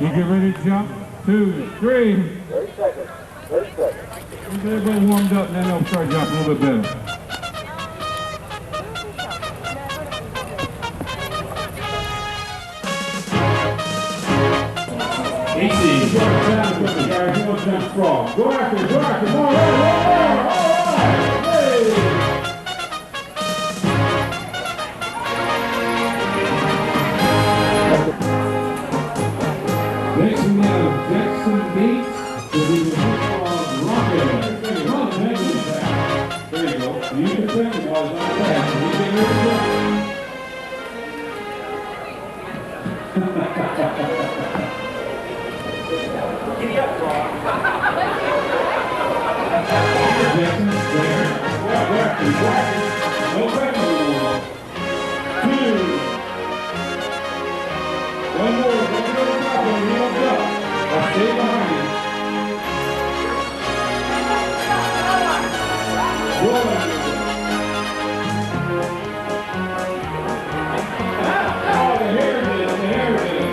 You get ready to jump. 2, 3. 30 seconds. 30 seconds. Get everybody warmed up, and then they'll start jumping a little bit better. Easy. Jump down quickly, guys. You want to jump frog. Go after it. Go after it. More. All right. Hey. Next we have Jackson Bates. Will be the rocket. There you go. You can think it was not fast. You can hear it jump. Giddy up, Frog. Jackson, there. No pressure. 2. One more. Don't get over top of him. He won't jump. I'll stay behind him. 1. Oh, the hair did it. The hair did it.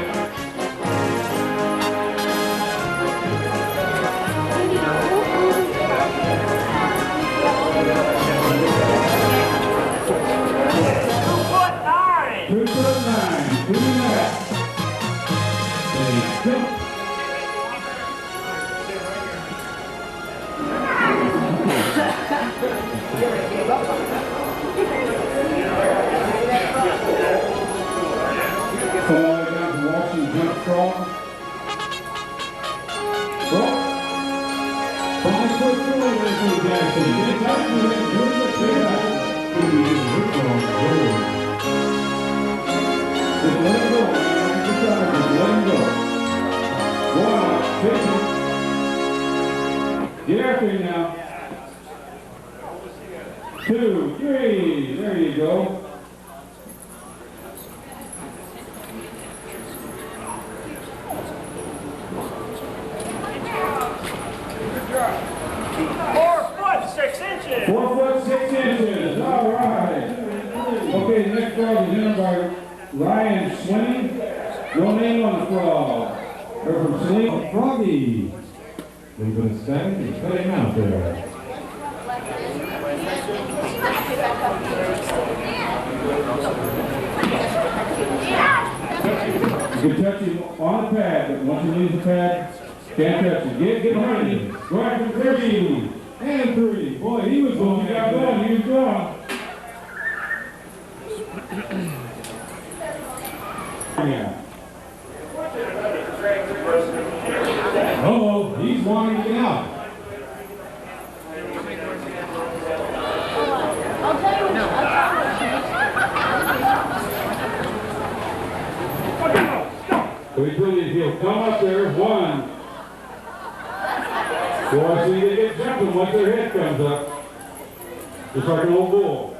Get after him now. 2, 3. There you go. $4'6". 4'6". All right. Okay, the next frog is entered by Ryan Swinney. No name on the frog. They're from Sleep. Froggy. Leave it a second and put him out there. You can touch him on the pad, but once you leave the pad, can't touch him. Get behind him. Go after 3. And 3. Boy, he was going. He got going. He was going. Yeah. Uh-oh, he's wanting to get out. So he'll come up there, 1. Boy, see they get jumping once their head comes up. Just like an old bull.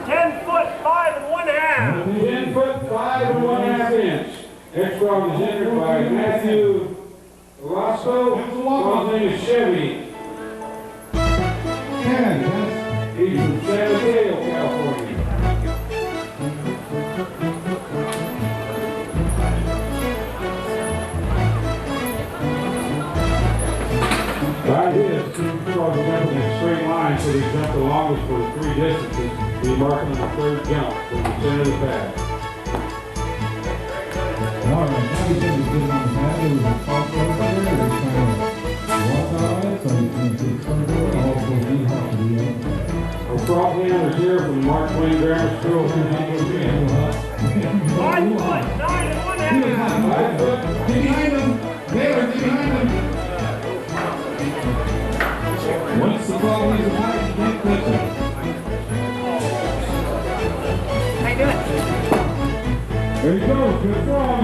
10 foot 5 1/2. 10 foot 5 1/2 inch. Next frog is entered by Matthew Roscoe. Frog's name is Chevy. He's from San Diego, California. Right here, 2 frogs jumping in a straight line, so they jump the longest for the 3 distances. We mark them on the 3rd jump from the center of the pad. All right, now he's going to get on the pad. There was a cross over there. He's trying to walk out of it, so he's going to take some of it. Also, he's off to the other pad. Our frog handlers here from Mark Twain Grammar School. 5 foot 9 1/2. 5 foot. Get behind him. There, get behind him. Once the ball is high, you can't touch it. How you doing? There you go, good frog.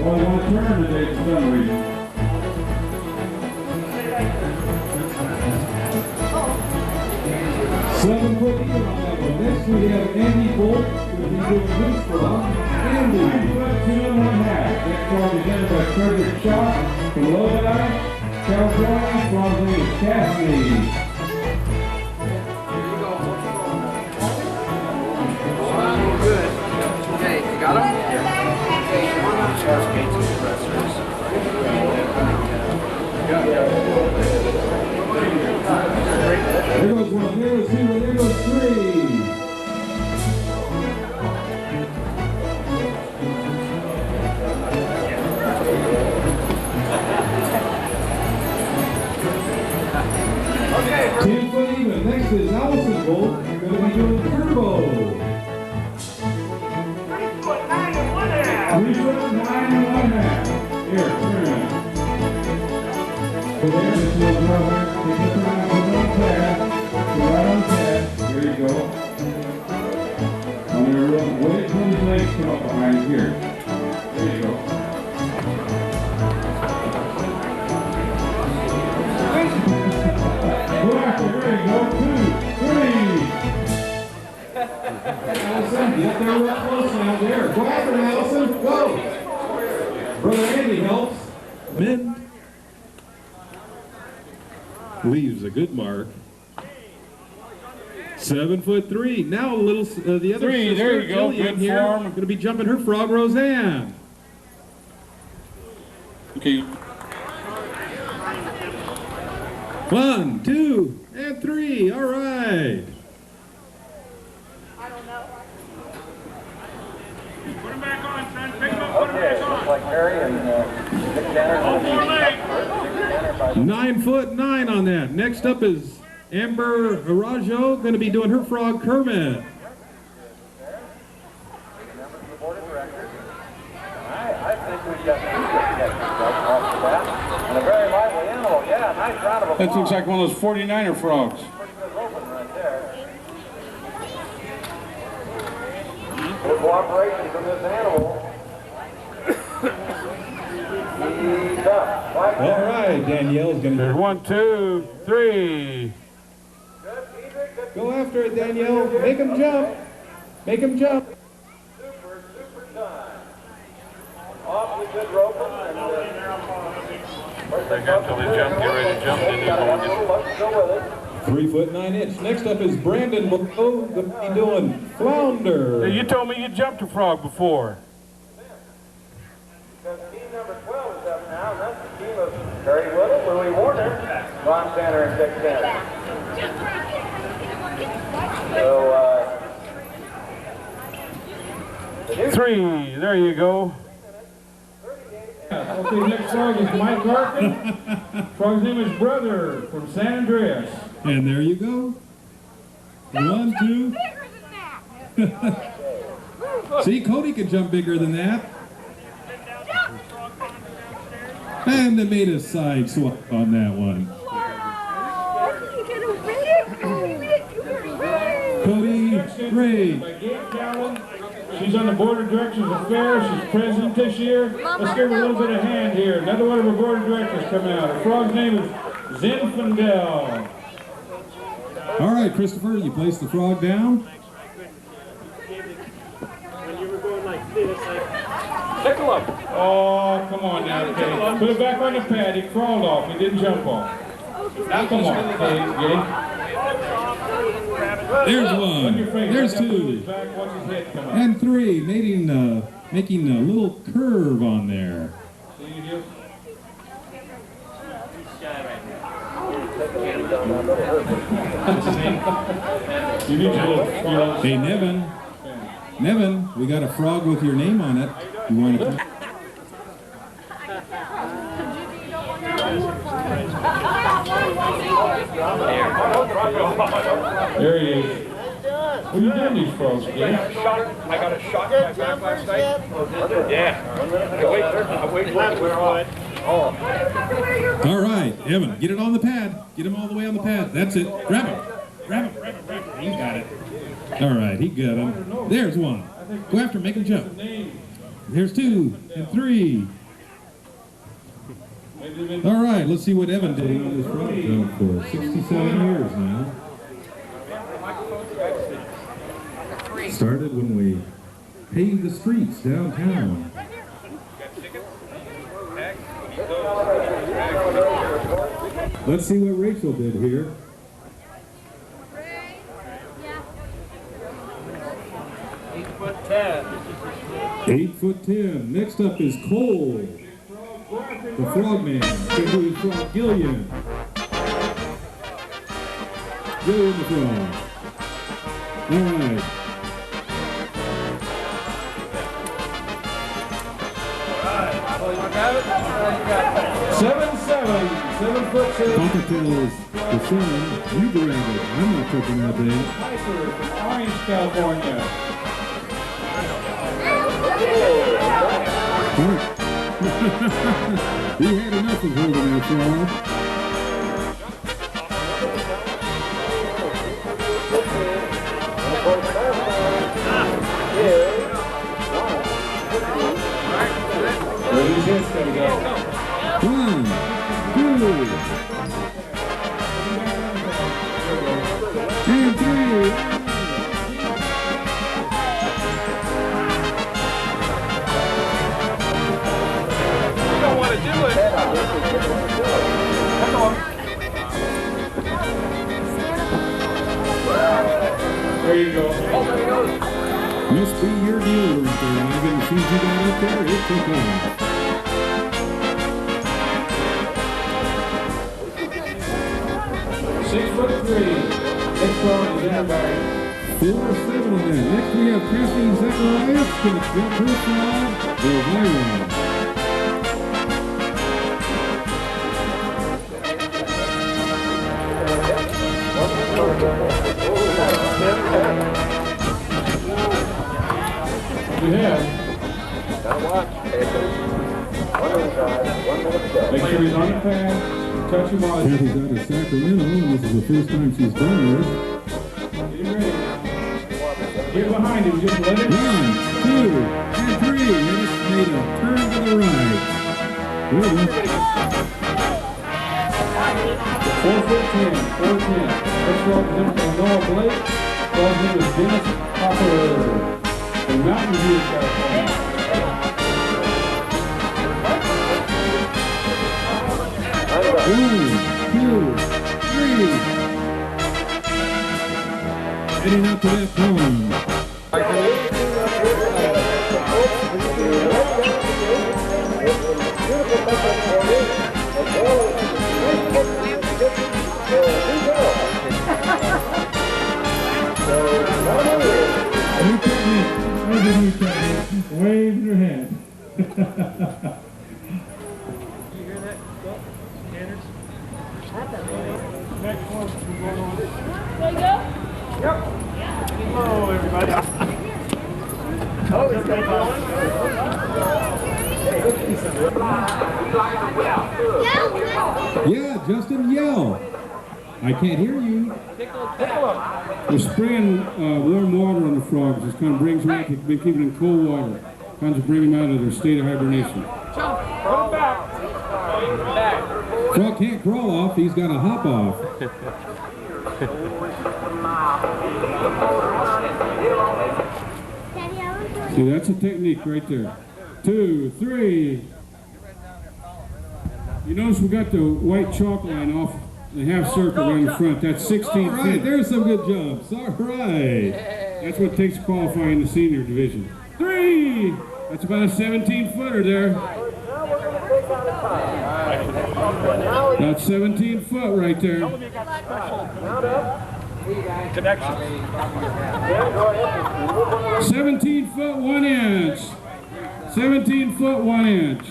Well, I want to turn today for some reason. Seven foot eagle on that one. Next we have Andy Ford. He'll be doing this frog. Andy, 5 foot 2 1/2. Next frog is entered by Frederick Shaw from Lodi, California. Frog's name is Cassidy. Good. 3 foot 9 and 1/2. Here, turn. Go there, this little girl here. Take it around, put it on the pad. Put it right on the pad. There you go. I'm going to wait until his legs come up behind here. There you go. Go after, there you go. 2, 3. Allison, get there real close now. There. Go after him, Allison. Go. Brother Andy helps. Men. Leaves a good mark. 7'3". Now a little, the other 3, there you go, Jillian good here, form. going to be jumping her frog, Roseanne. Okay. 1, 2, and 3. All right. Put him back on, son. Pick him up, put him back on. Like Harry and All 4 legs. 9'9" on that. Next up is Amber Arajo, going to be doing her frog, Kermit. member of the board of directors. I think we've got 2 good catches off the bat. And a very lively animal. Yeah, nice round of applause. That looks like one of those 49er frogs. Pretty good roping right there. Good cooperation from this animal. He's up. Right All there. right, Danielle's going to 1, 2, 3. go after it, Danielle. Make him jump. Make him jump. Super time. Awfully good roping. They got till they jump, get ready to jump, then you go with it. 3'9". Next up is Brandon Below, going to be doing flounder. You told me you jumped a frog before. Because team number 12 is up now, and that's the team of Terry Whittle, Louis Warner, Ron Tanner, and Dick Tanner. So, 3, there you go. Okay, next frog is Mike Larkin. Frog's name is Brother from San Andreas. And there you go. 1, 2. See, Cody can jump bigger than that. And they made a side swap on that one. Cody, great. She's on the Board of Directors of Affairs. She's president this year. Let's give her a little bit of hand here. Another one of our Board of Directors coming out. Her frog's name is Zinfandel. All right, Christopher, you place the frog down. When you were going like this, Tickle him. Oh, come on now, okay. Put it back on the pad. He crawled off. He didn't jump off. Now come on, okay. There's 1. There's 2. And 3, making a little curve on there. Hey, Nevin, we got a frog with your name on it. You want to? There he is. What are you doing these frogs, Jay? I got a shot in my back last night. yeah. Wait, we're on. All right, Evan, get it on the pad. Get him all the way on the pad. That's it. Grab him. Grab him. He got it. All right, he got him. There's 1. Go after him. Make him jump. There's 2 and 3. All right, let's see what Evan did on this frog jump for 67 years now. Started when we paved the streets downtown. Let's see what Rachel did here. 8'10". Next up is Cole, the frogman. Going to do his frog, Gillian. Gillian the frog. All right. Seven 7'7". Cockatiel is the 7. You grab it. I'm not taking that big. Piper from Orange, California. He had enough of holding that frog. Where these hits gotta go? 1, 2, and 3. There you go. Must be your deal right there, Ivan. As soon as you got up there, it took off. 6'3". Next one is everybody. 4'7" on that. Next we have Kathleen Zacharias. Going to jump her frog. Goes high. Make sure he's on the pad. Touch him on. Kathy's out of Sacramento, and this is the first time she's done this. Get him ready. Get behind him. Just let it. 1, 2, and 3. And it's made a turn to the right. Good. 4'10". 4'10". Let's go up to Noah Blake. Calls him as Dennis Hopper. The Mountain View, California. One, 2, 3. Heading up to that pond. Wave your hand. You hear that? Scanners? Next one. Can we go? Yep. Hello, everybody. Oh, is that going? Yeah, Justin, yell. I can't hear you. We're spraying warm water on the frogs. This kind of brings them out. We've been keeping them in cold water. Kind of bring them out of their state of hibernation. Come back. Frog can't crawl off. He's got to hop off. See, that's a technique right there. 2, 3. You notice we got the white chalk line off the half circle around the front. That's 16 feet. Right, there's some good jumps. All right. That's what it takes to qualify in the senior division. 3. That's about a 17-footer there. That's 17 foot right there. Connection. 17 foot 1 inch. 17 foot 1 inch.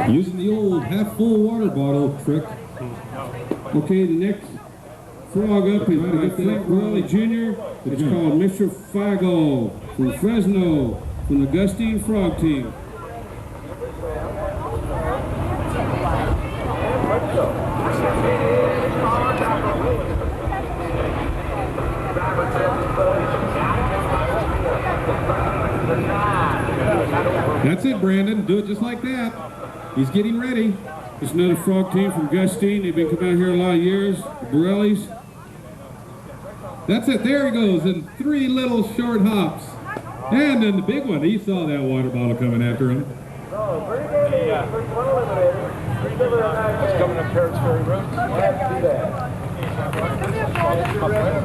Using the old half-full water bottle trick. Okay, the next frog up is Flint Raleigh Jr. It's called Mr. Fago from Fresno, from the Augustine Frog Team. That's it, Brandon. Do it just like that. He's getting ready. It's another frog team from Augustine. They've been coming out here a lot of years. The Borellis. That's it. There he goes in 3 little short hops. And then the big one. He saw that water bottle coming after him. It's coming up Parrots Ferry Road.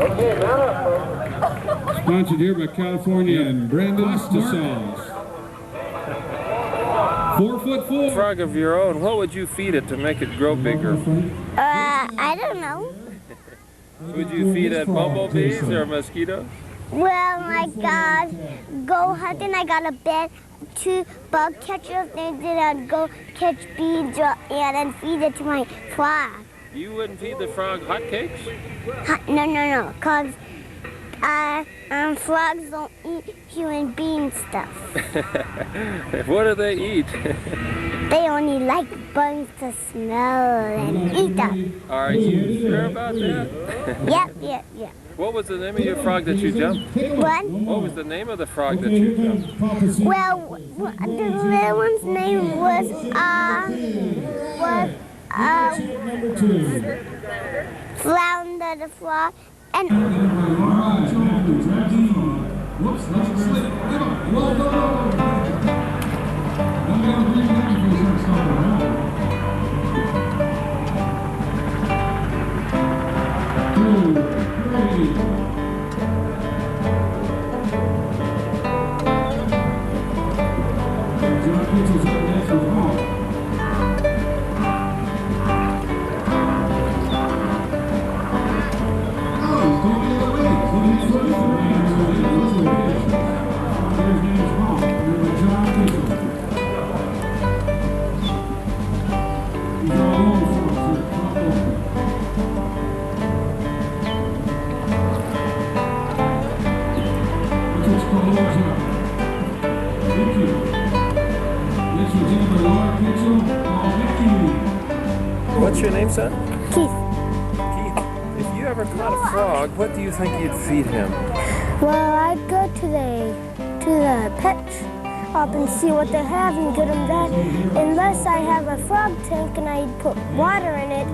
Okay, mount up, folks. Sponsored here by California and Brandon Sauce. 4'4". Frog of your own, what would you feed it to make it grow bigger? I don't know. Would you feed it bumblebees or mosquitoes? Well, I got go hunting. I got a bed two bug catchers things and I'd go catch bees and then feed it to my frog. You wouldn't feed the frog hotcakes? No, because frogs don't eat human being stuff. What do they eat? They only like bugs to smell and eat them. Are you sure about that? Yep. What was the name of your frog that you jumped? What? What was the name of the frog that you jumped? Well, the little one's name was Flounder the frog, and Whoops, let's slip. Get on. Go. Don't get on the green line before you start stomping around. 2, 3. John Mitchell's up next with Hall. What's your name, son? Keith. Keith. If you ever caught a frog, what do you think you'd feed him? Well, I'd go to the pet shop and see what they have and get them that. Unless I have a frog tank and I'd put water in it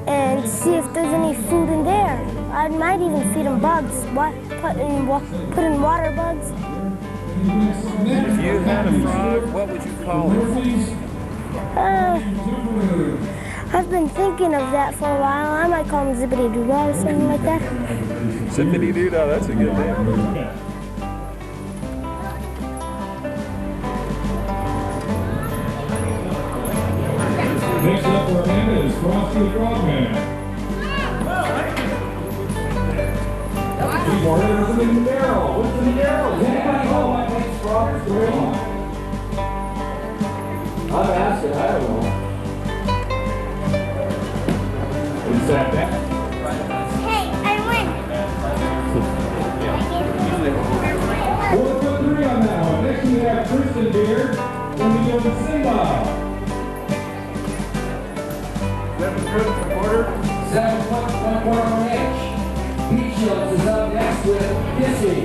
and see if there's any food in there. I might even feed them bugs. Put in water bugs. If you had a frog, what would you call him? I've been thinking of that for a while. I might call him Zippity Doo-Dah or something like that. Zippity Doo-Dah, that's a good name. Next up for Amanda is Frosty Frogman. What's in the barrel? What's in the barrel? Does anybody know what makes frogs green? I'm asking, I don't know. Is that that? Hey, I win. We'll put 3 on that one. Next we have Kristen here. Then we go to Simba. 7 foot, quarter. 7 foot, 1/4 inch. Peach Shields is up next with Kissy.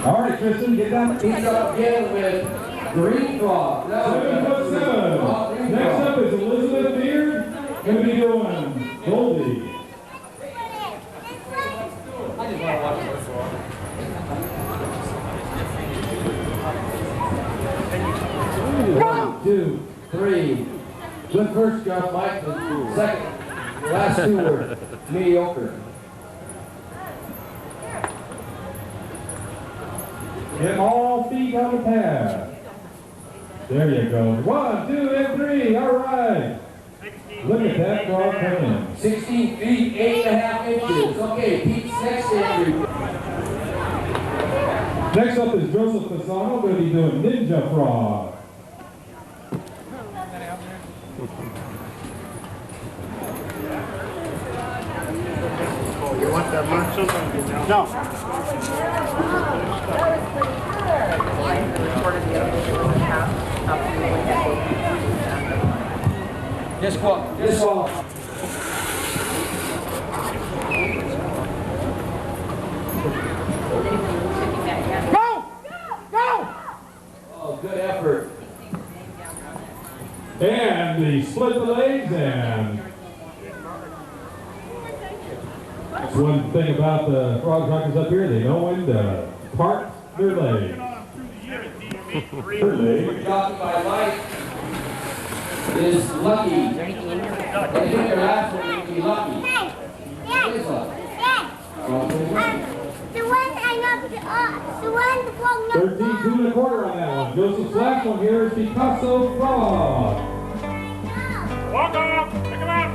All right, Kristen, get down. He's up again with Green Frog. 7'7". Next up is Elizabeth Beard. Gonna be doing Goldie. One, 2, 3. Good first jump, Mike. Second. Last 2 were mediocre. Get all feet on the pad. There you go. 1, 2, and 3. All right. Look at that frog come in. 16 feet, 8.5 inches. Okay, Pete's next injury. Next up is Joseph Fasano. Going to be doing Ninja Frog. You want that lunch? No. Just walk. Just walk. Go! Oh, good effort. And they split the legs, and that's one thing about the frog rockers up here. They know when to part their legs. Their legs. Jockey by Mike is Lucky. They think their last one would be Lucky. It is Lucky. The one I know 13.25 on that one. Joseph's last one here is Picasso Frog. Walk off! Pick him out!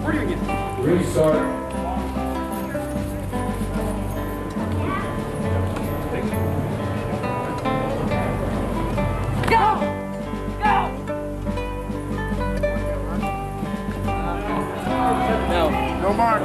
Where do you get? Restart. No mark.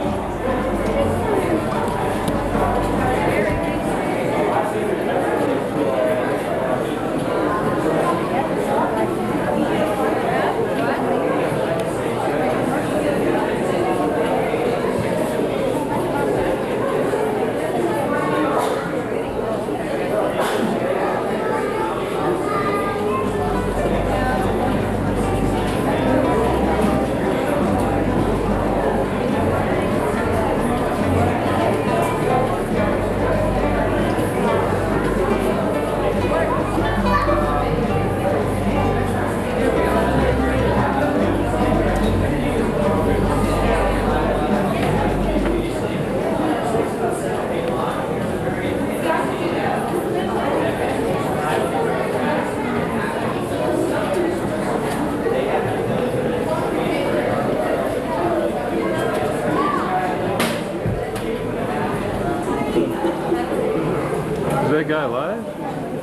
Is that guy live?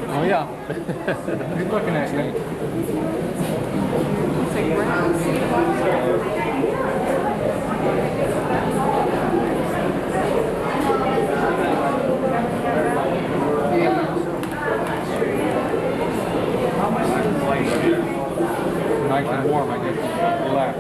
Oh yeah. He's looking at me. Nice and warm, I guess. Relax.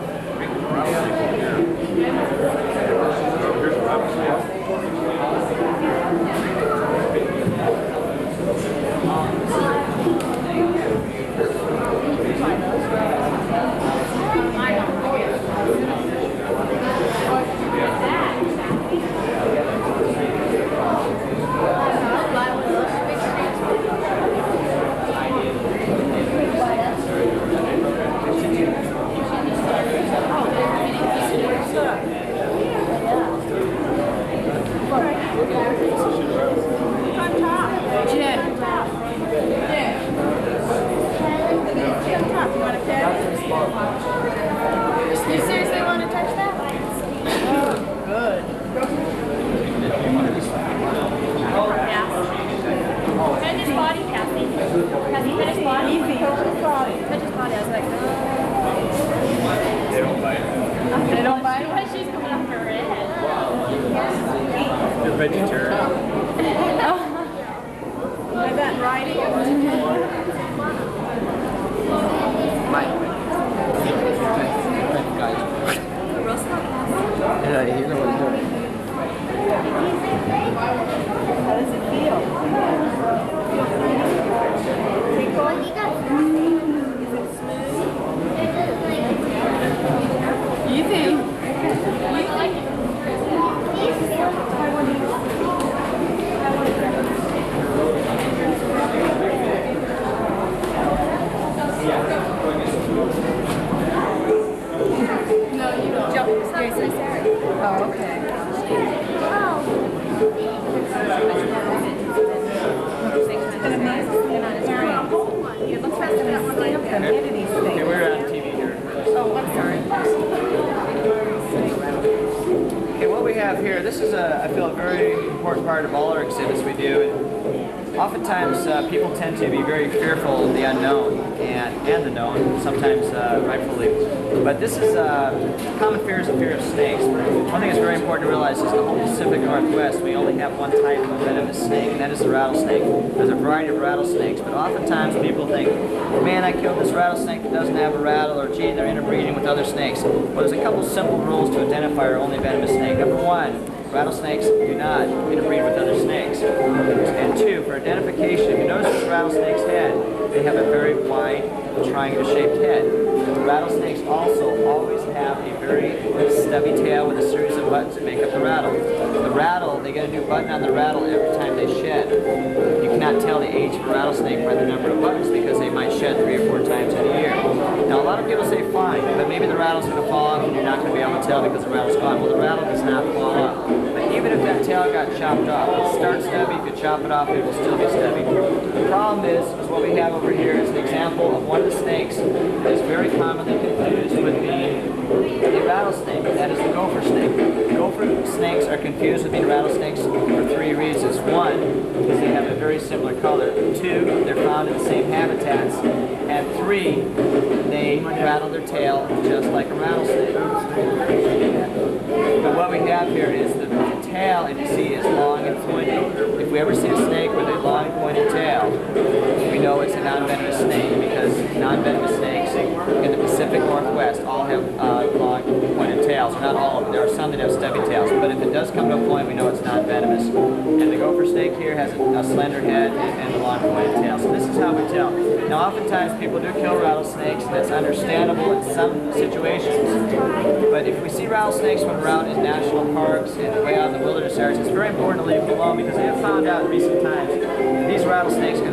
You seriously want to touch that? Oh, good. Yeah. Touch his body, Cassie. Cassie, touch his body. Easy. Touch his body. Touch his body. I was like, They don't bite. they don't bite. Why she's coming up her head? They're vegetarian. Like that riding. Yeah, you know what I'm doing. How does it feel? Easy. No, you don't. Oh, okay. It looks like they're not going to get into these things. Okay, we're on TV here. Oh, I'm sorry. Okay, what we have here, this is I feel, a very important part of all our exhibits we do. And oftentimes, people tend to be very fearful of the unknown and the known, sometimes rightfully. But this is common fears and fear of snakes. One thing that's very important to realize is in the whole Pacific Northwest, we only have one type of venomous snake, and that is the rattlesnake. There's a variety of rattlesnakes, but oftentimes people think, man, I killed this rattlesnake that doesn't have a rattle, or gee, they're interbreeding with other snakes. Well, there's a couple simple rules to identify our only venomous snake. Number one, rattlesnakes do not interbreed with other snakes. And two, for identification, if you notice this rattlesnake's head, they have a very wide, triangular-shaped head. Rattlesnakes also always have a very stubby tail with a series of buttons that make up the rattle. The rattle, they get a new button on the rattle every time they shed. You cannot tell the age of a rattlesnake by the number of buttons because they might shed 3 or 4 times in a year. Now, a lot of people say, fine, but maybe the rattle's going to fall off and you're not going to be able to tell because the rattle's gone. Well, the rattle does not fall off. But even even if that tail got chopped off, it starts stubby. If you chop it off, it will still be stubby. The problem is what we have over here is an example of one of the snakes that is very commonly confused with being a rattlesnake. That is the gopher snake. Gopher snakes are confused with being rattlesnakes for three reasons. One, because they have a very similar color. Two, they're found in the same habitats. And three, they rattle their tail just like a rattlesnake. But what we have here is the tail, if you see, is long and pointed. If we ever see a snake with a long pointed tail, we know it's a non-venomous snake, because non-venomous snakes in the Pacific Northwest all have long pointed tails. Not all of them. There are some that have stubby tails. But if it does come to a point, we know it's non-venomous. And the gopher snake here has a slender head and a long pointed tail. So this is how we tell. Now, oftentimes people do kill rattlesnakes, and that's understandable in some situations. But if we see rattlesnakes when we're out in national parks and way out in the wilderness areas, it's very important to leave them alone, because they have found out in recent times that these rattlesnakes can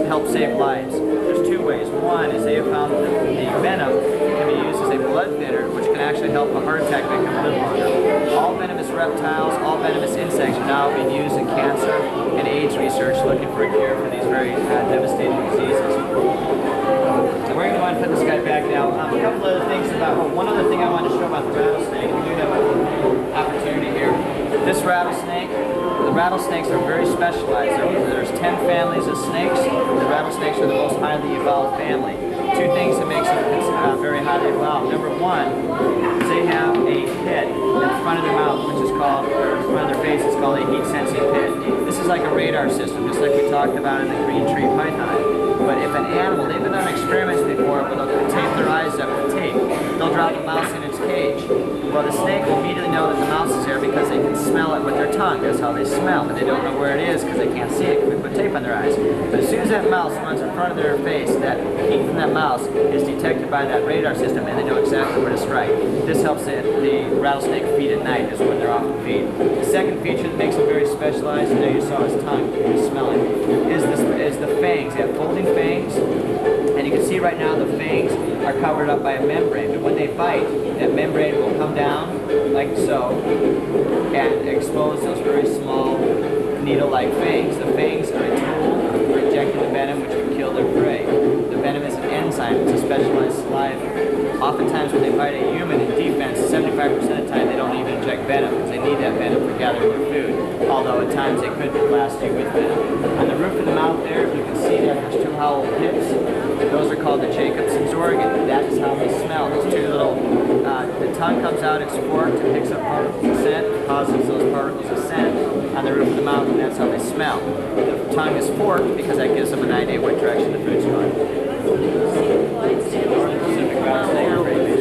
help save lives. There's two ways. One is they have found that the venom can be used as a blood thinner, which can actually help a heart attack victim live longer. All venomous reptiles, all venomous insects are now being used in cancer and AIDS research, looking for a cure for these very devastating diseases. So we're going to want to put this guy back now. A couple other things about, one other thing I want to show about the rattlesnake. We do have an opportunity here. This rattlesnake, the rattlesnakes are very specialized. There's 10 families of snakes. The rattlesnakes are the most highly evolved family. Two things that makes them very highly evolved. Number one is they have a pit in the front of their mouth, which is called, or in front of their face, it's called a heat-sensing pit. This is like a radar system, just like we talked about in the green tree python. But if an animal, they've done experiments before where they'll tape their eyes up with tape. They'll drop a mouse in its cage. Well, the snake will immediately know that the mouse is there because they can smell it with their tongue. That's how they smell, but they don't know where it is because they can't see it because we put tape on their eyes. But as soon as that mouse runs in front of their face, that heat from that mouse is detected by that radar system, and they know exactly where to strike. This helps the rattlesnake feed at night, is when they're off the feed. The second feature that makes them very specialized, I know you saw his tongue, you smell it, is the fangs. They have folding fangs, and you can see right now the fangs are covered up by a membrane, but when they bite, that membrane will come down like so and expose those very small needle-like fangs. The fangs are a tool for injecting the venom, which would kill their prey. The venom is an enzyme. It's a specialized saliva. Oftentimes when they bite a human in defense, 75% of the time they don't even inject venom because they need that venom for gathering their food, although at times they could blast you with venom. On the roof of the mouth there, you can see that there's two hollow pits. Those are called the Jacobson's organ. That is how they smell. Those two little, the tongue comes out, it's forked, it picks up particles of scent, causes those particles of scent on the roof of the mouth, and that's how they smell. The tongue is forked because that gives them an idea what direction the food's going. Northern Pacific rattlesnake are pretty big.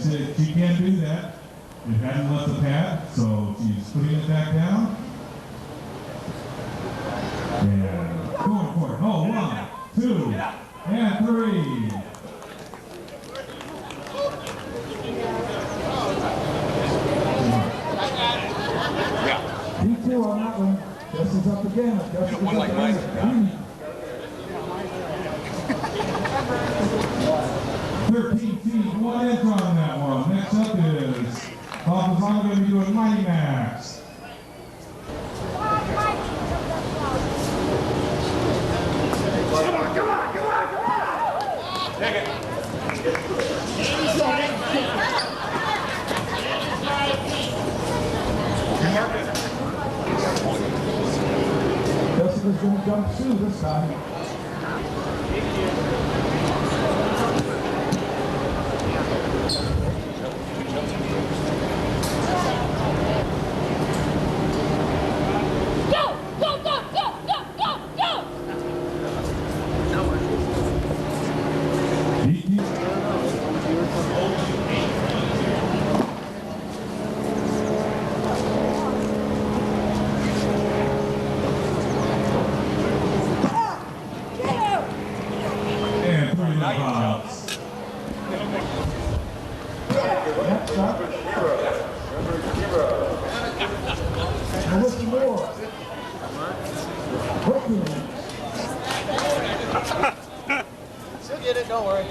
she can't do that. It hasn't left the pad, so she's putting it back down. And going for it. Oh, 1, 2, and 3. D2 on that one. Jesse's up again. Jesse's one like mine. 13 feet, 1 inch on that one. Next up is Papa's going to be doing Mighty Max. Come on! Take it. Jessica's going to jump through this time. She'll get it, don't worry.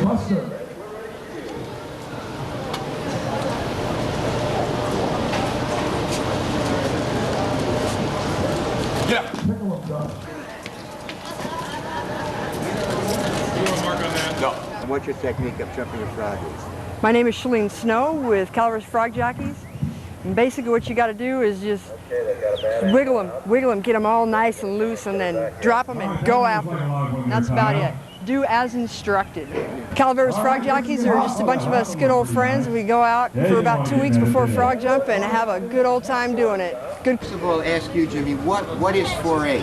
Buster. Yeah. Pickle him, John. You want to mark on that? No. And what's your technique of jumping a frog? My name is Shalene Snow with Calaveras Frog Jockeys. And basically what you got to do is just wiggle them, get them all nice and loose, and then drop them and go after them. That's about it. Do as instructed. Calaveras Frog Jockeys are just a bunch of us good old friends. We go out for about 2 weeks before frog jump and have a good old time doing it. Good. First of all, ask you, Jimmy, what is 4-H?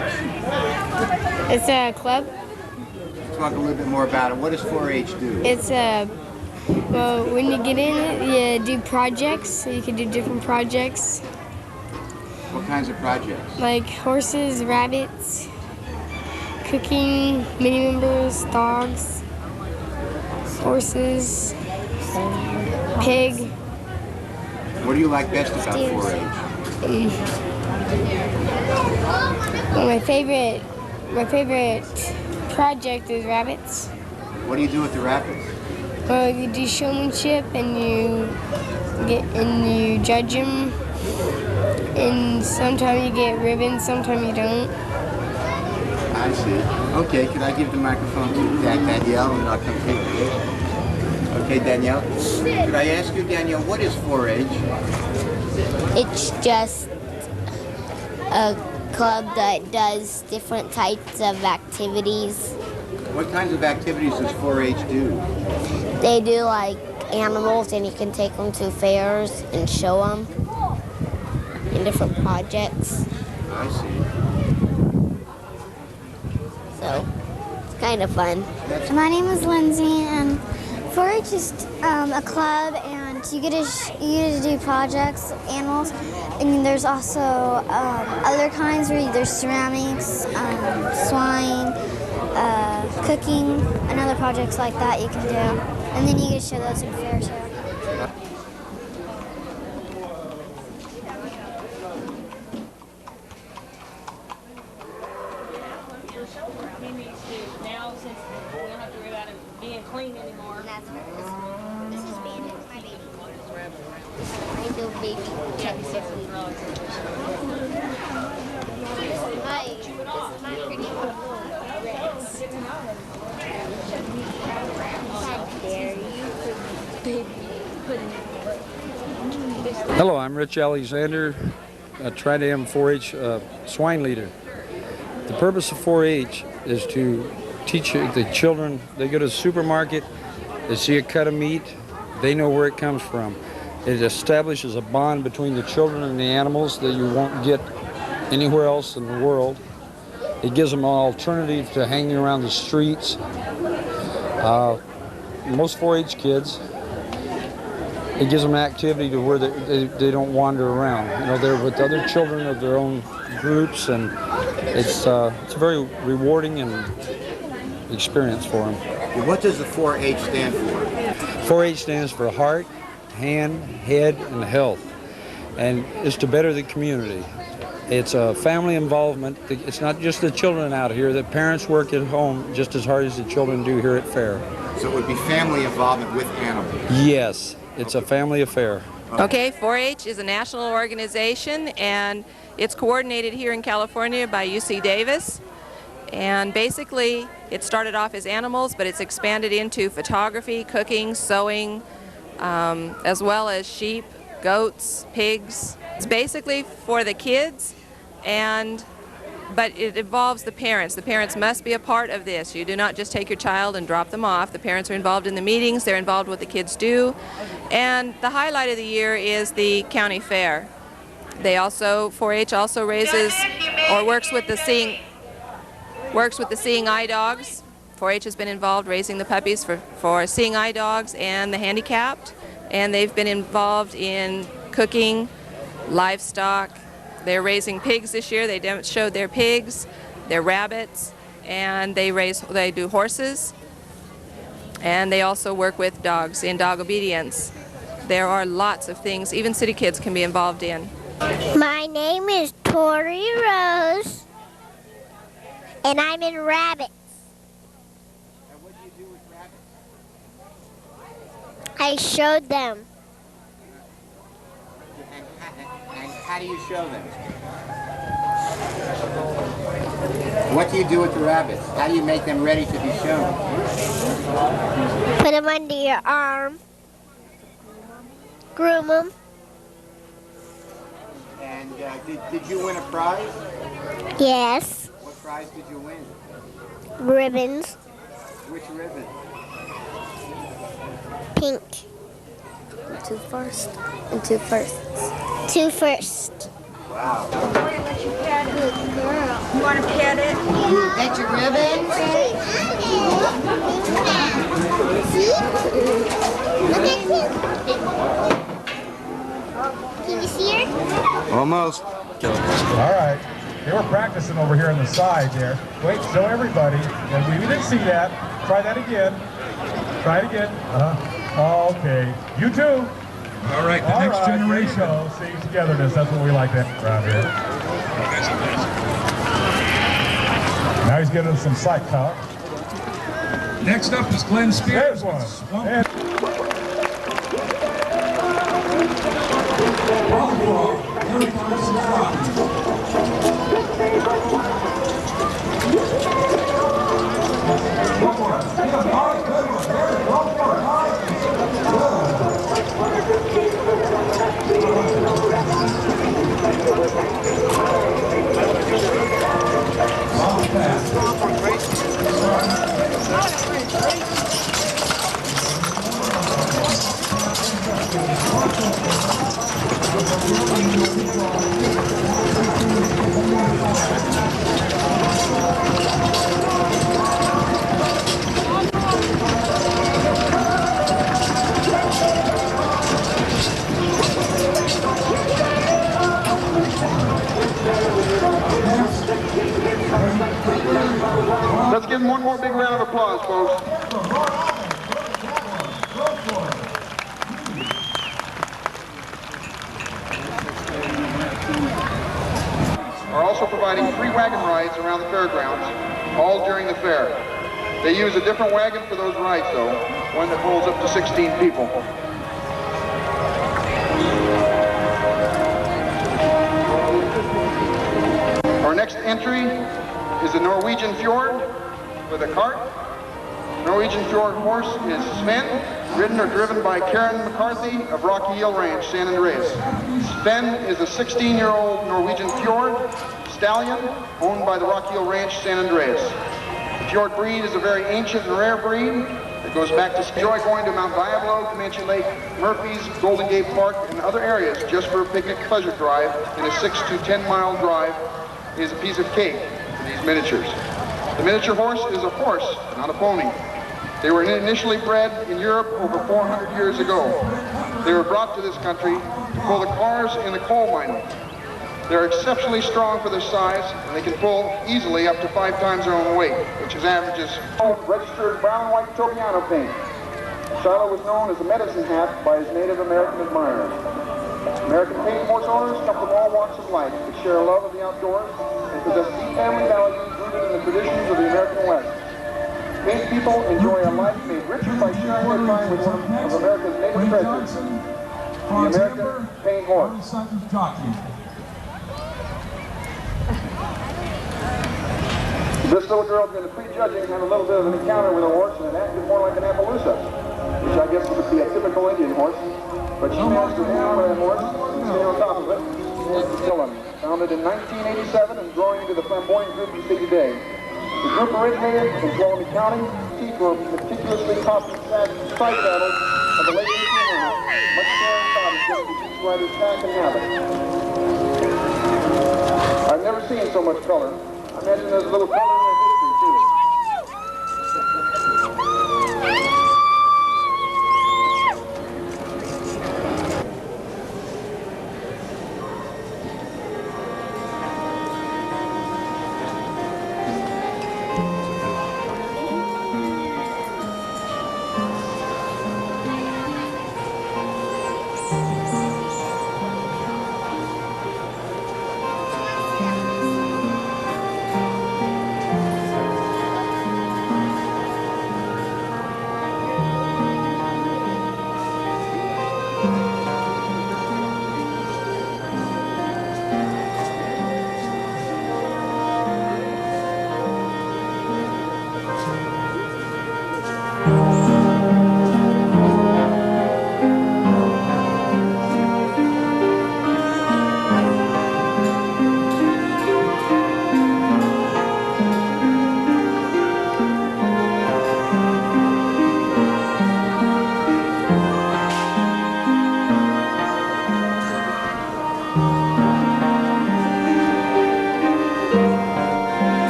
It's a club. Talk a little bit more about it. What does 4-H do? It's well, when you get in it, you do projects. You can do different projects. What kinds of projects? Like horses, rabbits, cooking, mini members, dogs, horses, pig. What do you like best about 4-H? Well, my favorite project is rabbits. What do you do with the rabbits? Well, you do showmanship and you judge them, and sometimes you get ribbons, sometimes you don't. I see. Okay, could I give the microphone to Danielle and I'll come take it? Okay, Danielle. Could I ask you, Danielle, what is 4-H? It's just a club that does different types of activities. What kinds of activities does 4-H do? They do like animals, and you can take them to fairs and show them in different projects. I see. So it's kind of fun. My name is Lindsay, and 4-H is a club, and you get to do projects, animals, and there's also other kinds where there's ceramics, swine, cooking, and other projects like that you can do. And then you get to show those in fairs here. Now, since we don't have to worry about it being clean anymore. That's her. This is Bandit, my baby. I do baby chubby sickly. Hi, this is my pretty one. Hello, I'm Rich Alexander, Tri-Dam 4-H swine leader. The purpose of 4-H is to teach the children. They go to the supermarket, they see a cut of meat, they know where it comes from. It establishes a bond between the children and the animals that you won't get anywhere else in the world. It gives them an alternative to hanging around the streets. Most 4-H kids, it gives them an activity to where they don't wander around. You know, they're with other children of their own groups, and it's very rewarding and experience for them. What does the 4-H stand for? 4-H stands for heart, hand, head, and health, and it's to better the community. It's a family involvement. It's not just the children out here. The parents work at home just as hard as the children do here at fair. So it would be family involvement with animals? Yes, it's a family affair. Okay, 4-H is a national organization, and it's coordinated here in California by UC Davis. And basically, it started off as animals, but it's expanded into photography, cooking, sewing, as well as sheep, goats, pigs. It's basically for the kids, but it involves the parents. The parents must be a part of this. You do not just take your child and drop them off. The parents are involved in the meetings. They're involved with the kids do. And the highlight of the year is the county fair. 4-H also raises or works with the seeing eye dogs. 4-H has been involved raising the puppies for seeing eye dogs and the handicapped. And they've been involved in cooking, livestock. They're raising pigs this year. They showed their pigs, their rabbits, and they do horses. And they also work with dogs in dog obedience. There are lots of things even city kids can be involved in. My name is Tori Rose, and I'm in rabbits. And what do you do with rabbits? I showed them. And how do you show them? What do you do with the rabbits? How do you make them ready to be shown? Put them under your arm. Groom them. And did you win a prize? Yes. What prize did you win? Ribbons. Which ribbon? Pink. 2 first and 2 firsts. 2 first. Wow. I'm going to let you pet it. Good girl. You want to pet it? That's your ribbon? Can you see her? Almost. All right. They were practicing over here on the side there. Wait, show everybody. And we didn't see that. Try that again. Try it again. Okay. You too. All right, the next generation. There you go. See, togetherness. That's what we like that around here. Now he's getting some sight talk. Next up is Glenn Spears. There's one. Let's give him one more big round of applause, folks. Are also providing free wagon rides around the fairgrounds, all during the fair. They use a different wagon for those rides, though, one that holds up to 16 people. Our next entry is the Norwegian Fjord with a cart. Norwegian Fjord horse is Sven, ridden or driven by Karen McCarthy of Rocky Hill Ranch, San Andreas. Sven is a 16-year-old Norwegian Fjord stallion owned by the Rocky Hill Ranch, San Andreas. fjord breed is a very ancient and rare breed. It goes back to enjoy going to Mount Diablo, Comanche Lake, Murphy's, Golden Gate Park, and other areas just for a picnic pleasure drive in a 6 to 10 mile drive is a piece of cake for these miniatures. The miniature horse is a horse, not a pony. They were initially bred in Europe over 400 years ago. They were brought to this country to pull the cars in the coal mining. They're exceptionally strong for their size, and they can pull easily up to 5 times their own weight, which is averages. Registered brown and white Tobiano paint. Shiloh was known as a medicine hat by his Native American admirers. American paint horse owners come from all walks of life to share a love of the outdoors and possess deep family values rooted in the traditions of the American West. Paint people enjoy a life made richer by sharing their time with one of America's native treasures, the American paint horse. This little girl's going to pre-judging had a little bit of an encounter with a horse, and it acted more like an Appaloosa, which I guess would be a typical Indian horse. But she managed to hang on to that horse and stay on top of it and kill him. Founded in 1987 and growing into the flamboyant group you see today. The group originated in Calaveras County. Teeth were meticulously copied side saddles of the late 1800s. Much care and thought is given to each rider's tack and habit. I've never seen so much color. I imagine there's a little color in their history, too.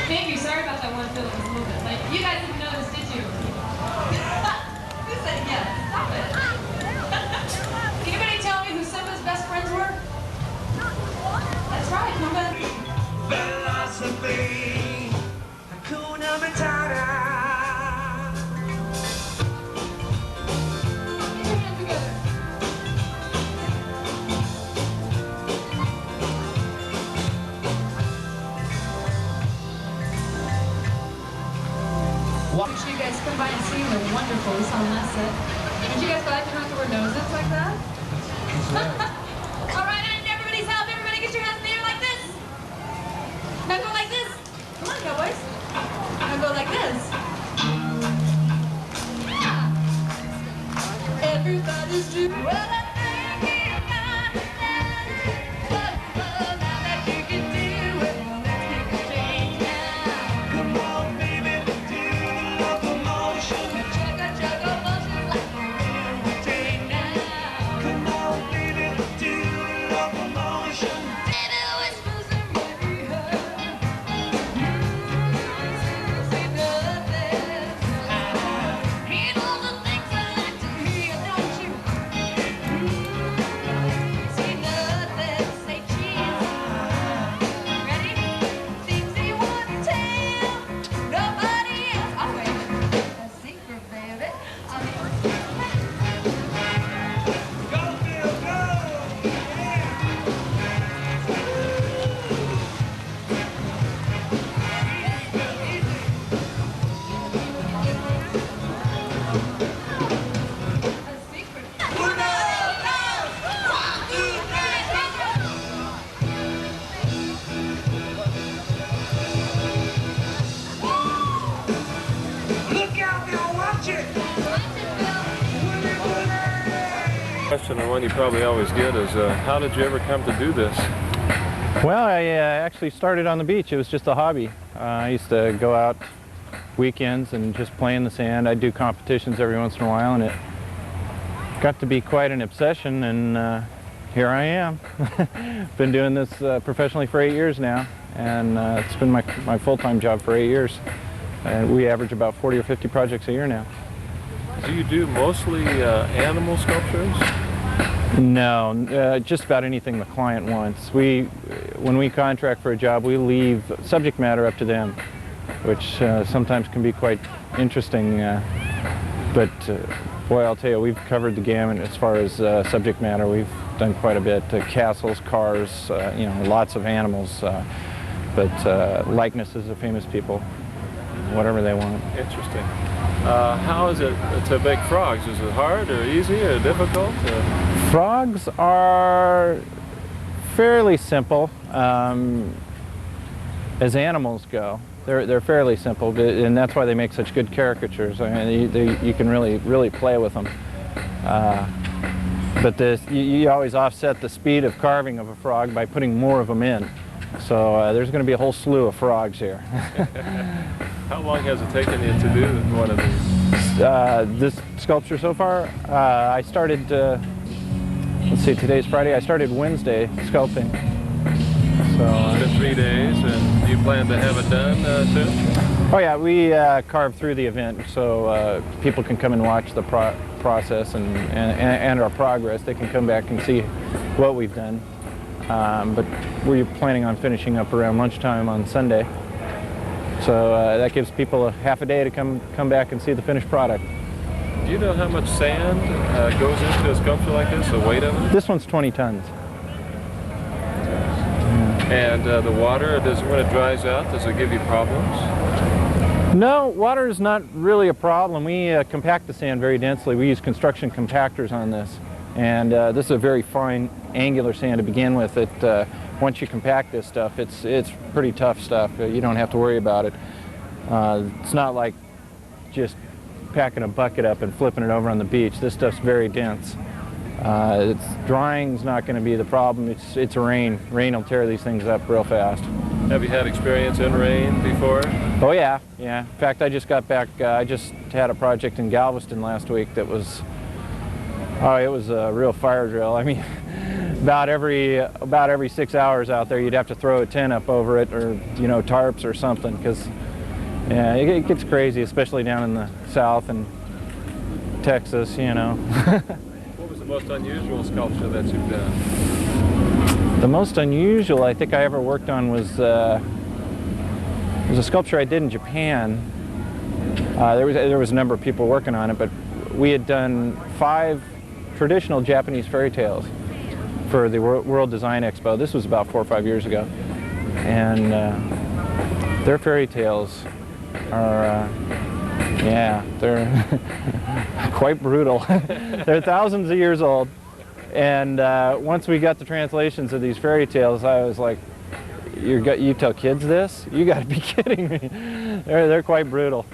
Thank you. Sorry about that one fill. It was a little bit late. You guys didn't know this, did you? Who said yes? Stop it. Can anybody tell me who Simba's best friends were? That's right. Come back. Philosophy. Hakuna Matata. Put your hands together. Make sure you guys come by and see them. They're wonderful. We saw them last set. Aren't you guys glad you don't have to wear noses like that? All right, and everybody's help. Everybody get your hands in the air like this. Now go like this. Come on, cowboys. Now go like this. Yeah. Everybody's doing well. Question, and one you probably always get, is how did you ever come to do this? Well, I actually started on the beach. It was just a hobby. I used to go out weekends and just play in the sand. I'd do competitions every once in a while, and it got to be quite an obsession, and here I am. Been doing this professionally for 8 years now, and it's been my full-time job for 8 years. And we average about 40 or 50 projects a year now. Do you do mostly animal sculptures? No, just about anything the client wants. When we contract for a job, we leave subject matter up to them, which sometimes can be quite interesting. But boy, I'll tell you, we've covered the gamut as far as subject matter. We've done quite a bit. Castles, cars, you know, lots of animals, but likenesses of famous people, whatever they want. Interesting. How is it to make frogs? Is it hard or easy or difficult? Frogs are fairly simple as animals go. They're fairly simple, and that's why they make such good caricatures. I mean, you can really play with them. But you always offset the speed of carving of a frog by putting more of them in. So there's going to be a whole slew of frogs here. How long has it taken you to do one of these? This sculpture so far, I started, let's see, today's Friday. I started Wednesday sculpting. So, it's been 3 days, and do you plan to have it done soon? Oh yeah, we carve through the event, so people can come and watch the process and our progress. They can come back and see what we've done. But we're planning on finishing up around lunchtime on Sunday. So that gives people half a day to come back and see the finished product. Do you know how much sand goes into a sculpture like this, the weight of it? This one's 20 tons. And the water, when it dries out, does it give you problems? No, water is not really a problem. We compact the sand very densely. We use construction compactors on this. And this is a very fine angular sand to begin with. Once you compact this stuff, it's pretty tough stuff. You don't have to worry about it. It's not like just packing a bucket up and flipping it over on the beach. This stuff's very dense. Drying's not going to be the problem. It's rain. Rain will tear these things up real fast. Have you had experience in rain before? Oh yeah. In fact, I just got back. I just had a project in Galveston last week that was. Oh, it was a real fire drill. I mean, about every 6 hours out there, you'd have to throw a tent up over it, or tarps or something, because yeah, it gets crazy, especially down in the south and Texas. What was the most unusual sculpture that you've done? The most unusual I think I ever worked on was a sculpture I did in Japan. There was a number of people working on it, but we had done 5 traditional Japanese fairy tales for the World Design Expo. This was about 4 or 5 years ago, and their fairy tales are, they're quite brutal. They're thousands of years old, and once we got the translations of these fairy tales, I was like, you tell kids this? You got to be kidding me. They're quite brutal.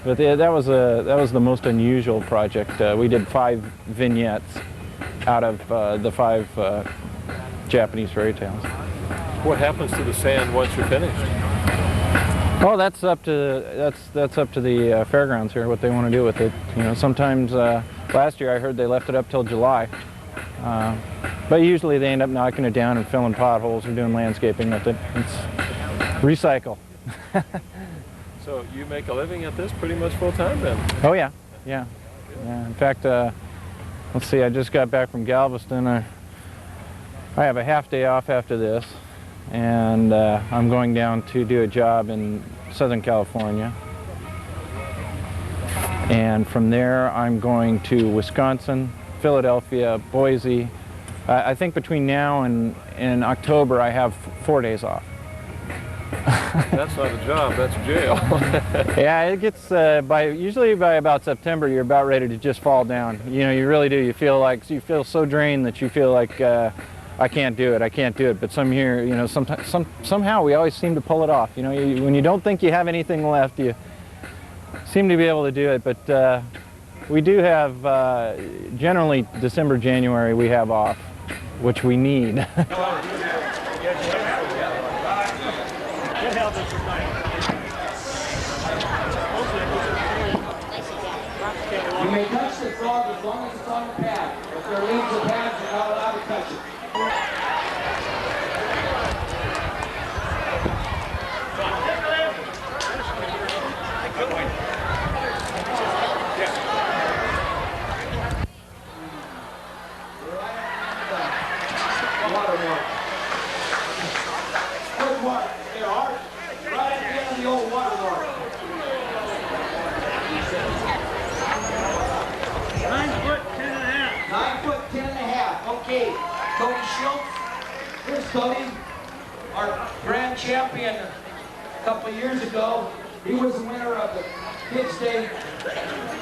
But that was the most unusual project. We did 5 vignettes out of the 5 Japanese fairy tales. What happens to the sand once you're finished? Oh, that's up to the fairgrounds here, what they want to do with it. Sometimes last year I heard they left it up till July, but usually they end up knocking it down and filling potholes or doing landscaping with it. It's recycle. So you make a living at this pretty much full time then? Oh yeah. In fact, let's see, I just got back from Galveston. I have a half day off after this, and I'm going down to do a job in Southern California. And from there I'm going to Wisconsin, Philadelphia, Boise. I think between now and October I have 4 days off. That's not a job, that's jail. Yeah, it gets, usually by about September, you're about ready to just fall down. You really do. You feel so drained that you feel like, I can't do it. But somehow we always seem to pull it off. When you don't think you have anything left, you seem to be able to do it. But We do have, generally December, January we have off, which we need. You may touch the frog as long as it's on the pad. If there leaves the pads, you're not allowed to touch it. Watermark. Good mark there, Art. Right at the end of the old watermark. 9 foot 10 and a half. 9 foot 10 and a half. Okay. Cody Schultz. Here's Cody, our grand champion a couple of years ago. He was the winner of the Kids Day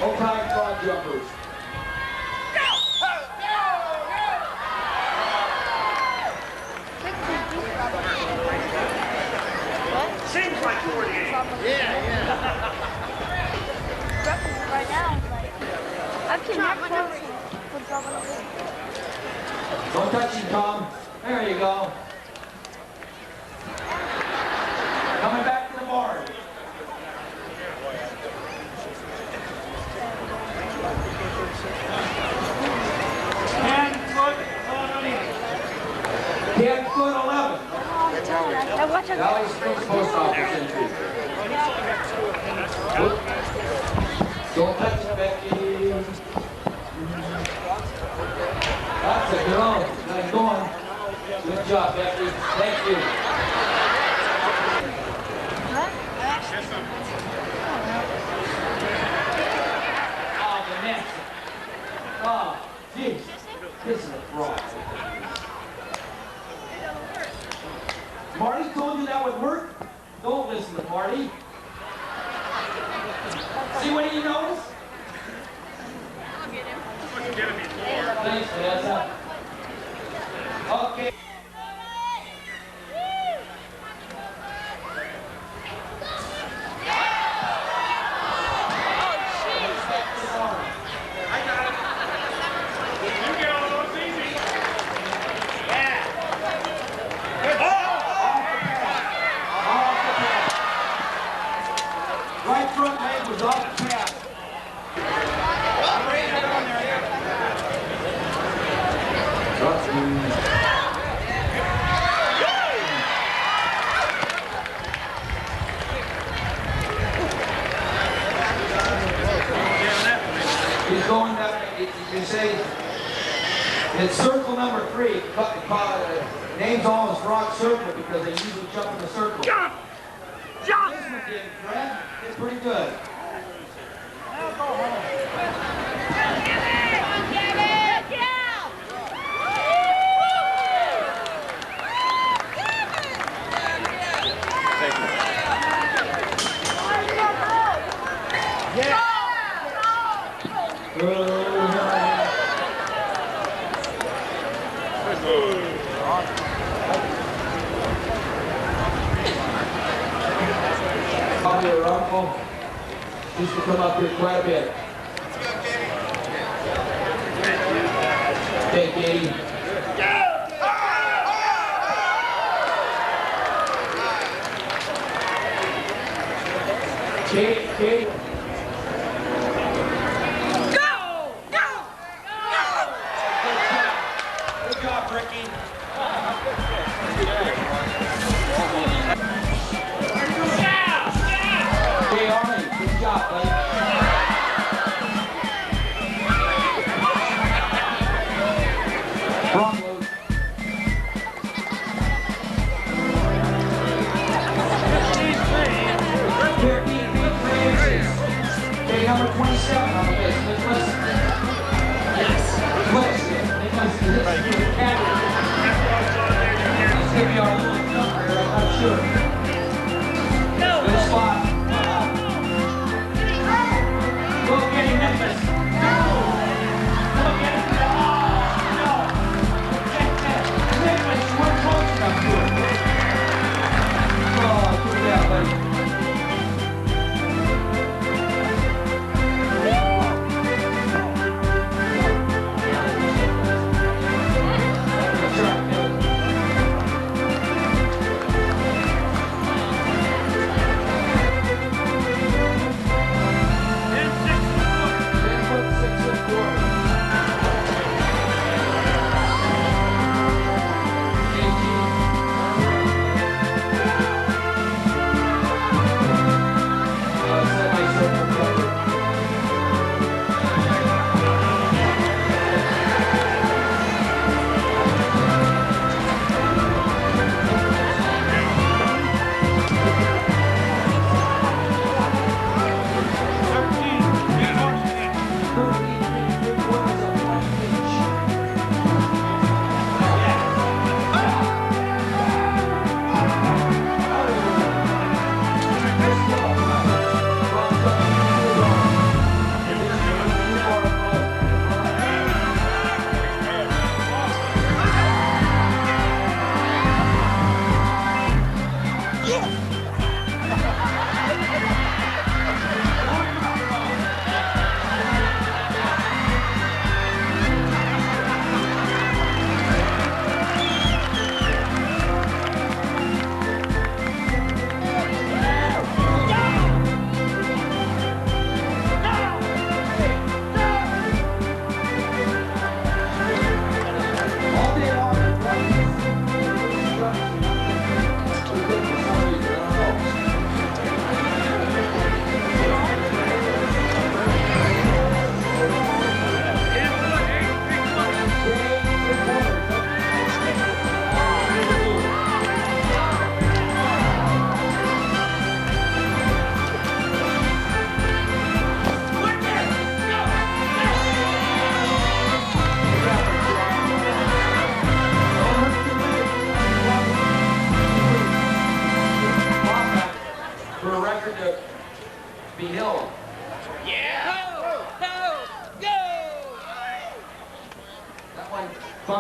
Old-Time Frog Jumpers. Seems like 48. Yeah. Right now, I've Don't touch him, Tom. There you go. Coming back to the board. Ten foot 11. Valley Springs Post Office entry. Don't touch it, Becky. That's a girl. Nice going. Good job, Becky. Thank you. Oh, the net. Oh, jeez. This is a fraud. Marty told you that would work? Don't listen to Marty. See what he knows? Thanks, Vanessa. Okay. Right front leg was off the pad. He's going that, you say, it's circle number 3. Name's all as frog circle because they usually jump in the circle. Jump! Jump! This one did, Fred. It's pretty good. Now go home. Probably your uncle used to come up here quite a bit. Hey, Katie. Katie. Good job, Ricky. Hey, Arnie, good job, buddy. Front load. Okay, number 27 on the base. Nicholas. Yes. Nicholas. Let's give you our little number here, I'm not sure. Good spot. Go get him, Nicholas. Go get him. No. Nicholas, you weren't close enough to it. Oh, good job, buddy.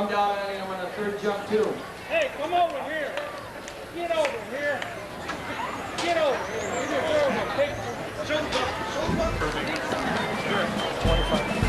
come down on him on the third jump too. Hey, come over here. Get over here. Get over here. You're going to throw him a picture. Show him up. Show him up. Here, 25.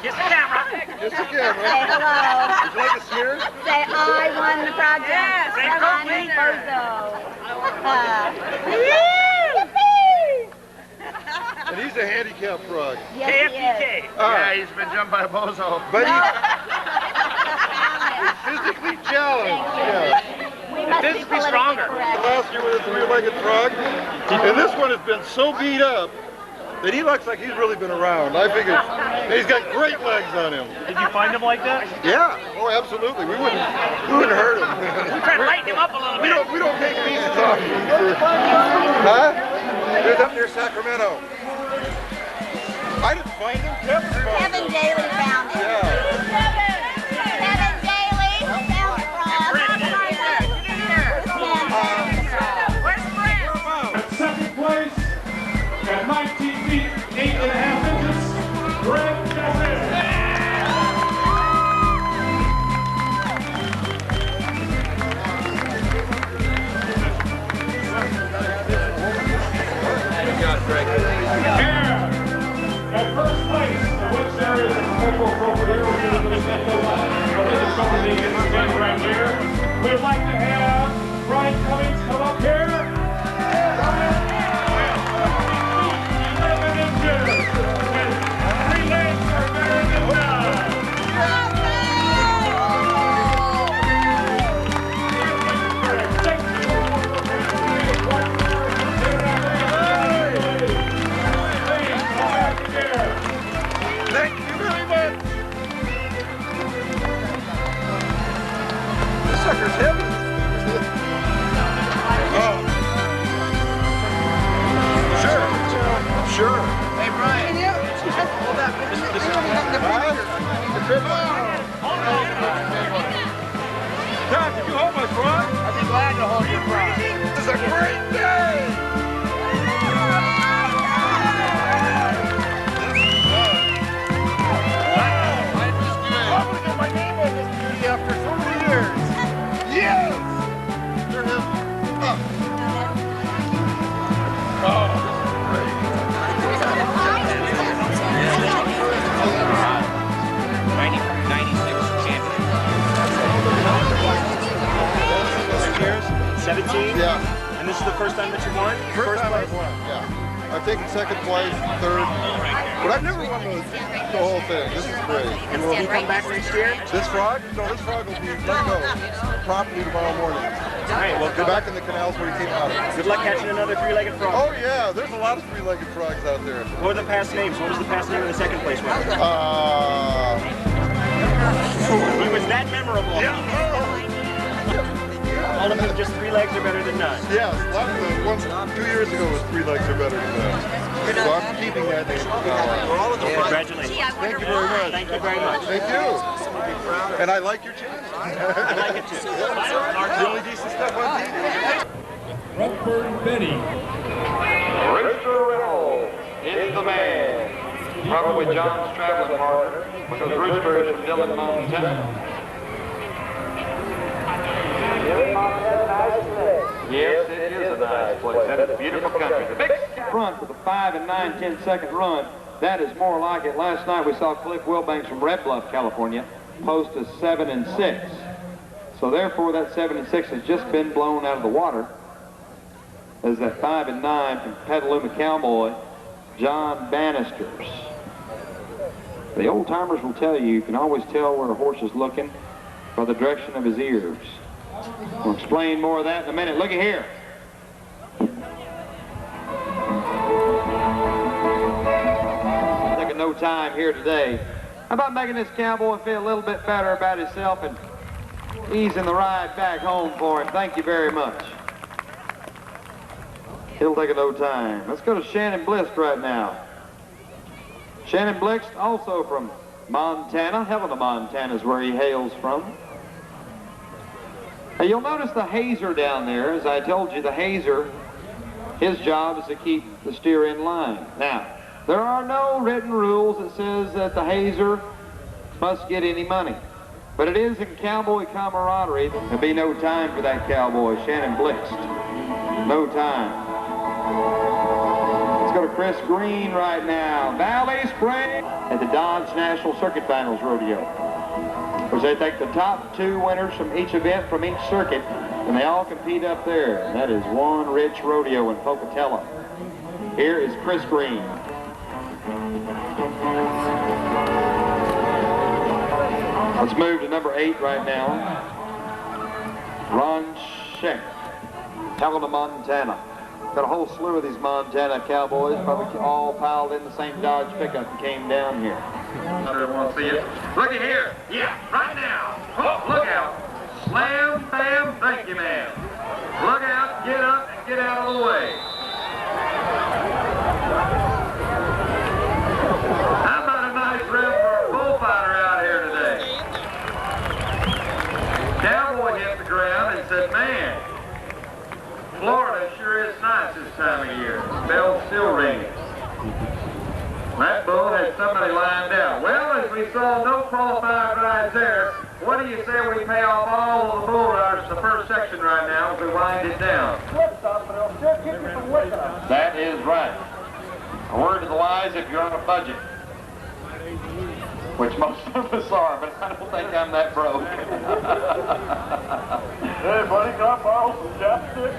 Kiss the camera. Kiss the camera. Say hello. Would you like a smear? Say I won the project. Yes. Say I'm And he's a handicapped frog. Yes, KFPK. Yeah, he's been jumped by a bozo. But he's physically challenged. Yeah. We must be stronger. Last year with a three-legged frog, and this one has been so beat up that he looks like he's really been around. I figured he's got great legs on him. Did you find him like that? Yeah. Oh, absolutely. We wouldn't hurt him. We try to lighten him up a little bit. We don't take pieces off him. Huh? There's up near Sacramento. I didn't find him. Kevin found him. Kevin Daly found him. Yeah. Kevin Daly found the frog. Where's Brent? At second place, at 19 feet, 8.5 inches, Brent Jesse. At first place, which there is a professional appropriator, which is the company in the stand right here. We'd like to have Brian Cummings come up here. Brian, 11 inches. And 3 legs are better than none. Thank you very much. This sucker's heavy. Oh. Sure. Hey, Brian. Hold that. This is the crib. Tom, did you hold my frog? I'd be glad to hold your frog. This is a great day. After so many years. Yes! They're him. Oh, this is great. 96 champion. 17? Yeah. And this is the first time that you won? First time I've won, yeah. I've taken second place, third, but I've never won the whole thing. This is great. And will he come back next year? This frog? No, this frog will be let go properly tomorrow morning. All right, well, Go back in the canals where he came out of. Good luck catching another three-legged frog. Oh yeah, there's a lot of three-legged frogs out there. What were the past names? What was the past name of the second place one? He was that memorable. Yeah. All of them just 3 legs are better than none. Yes, a lot of the ones 2 years ago was 3 legs are better than that. So I'm keeping that name. Congratulations. Thank you very much. Thank you very much. Thank you. And I like your channel. I like it too. The only decent stuff on TV. Rutherford Benny. Rooster Reynolds is the man. Probably John's traveling partner, because Rooster is from Dillon, Montana. Yes, it is a nice place. That is a beautiful country. The big front with a 5 and 9/10 second run. That is more like it. Last night we saw Cliff Wilbanks from Red Bluff, California, post a 7 and 6. So therefore that 7 and 6 has just been blown out of the water. As that 5 and 9 from Petaluma Cowboy, John Bannisters. The old timers will tell you can always tell where a horse is looking by the direction of his ears. We'll explain more of that in a minute. Looky here. Taking no time here today. How about making this cowboy feel a little bit better about himself and easing the ride back home for him? Thank you very much. He'll take no time. Let's go to Shannon Blixt right now. Shannon Blixt, also from Montana. Helena, Montana is where he hails from. Now, you'll notice the hazer down there. As I told you, the hazer, his job is to keep the steer in line. Now, there are no written rules that says that the hazer must get any money. But it is in cowboy camaraderie. There'll be no time for that cowboy, Shannon Blixt. No time. Let's go to Chris Green right now. Valley Spring at the Dodge National Circuit Finals Rodeo. Where they take the top 2 winners from each event from each circuit, and they all compete up there. And that is one rich rodeo in Pocatello. Here is Chris Green. Let's move to number 8 right now. Ron Scheck, Helena, Montana. Got a whole slew of these Montana cowboys, probably all piled in the same Dodge pickup and came down here. I want to see it. Looky here. Yeah, right now. Oh, look out. Slam, bam, thank you, man. Look out, get up, and get out of the way. hit the ground and said, man, Florida sure is nice this time of year. Bells still ringing. That bull had somebody lined out. Well, as we saw no qualified rides there, what do you say we pay off all of the bull riders in the first section right now as we wind it down? That is right. A word to the wise if you're on a budget. Which most of us are, but I don't think I'm that broke. Hey, buddy, can I borrow some chapstick?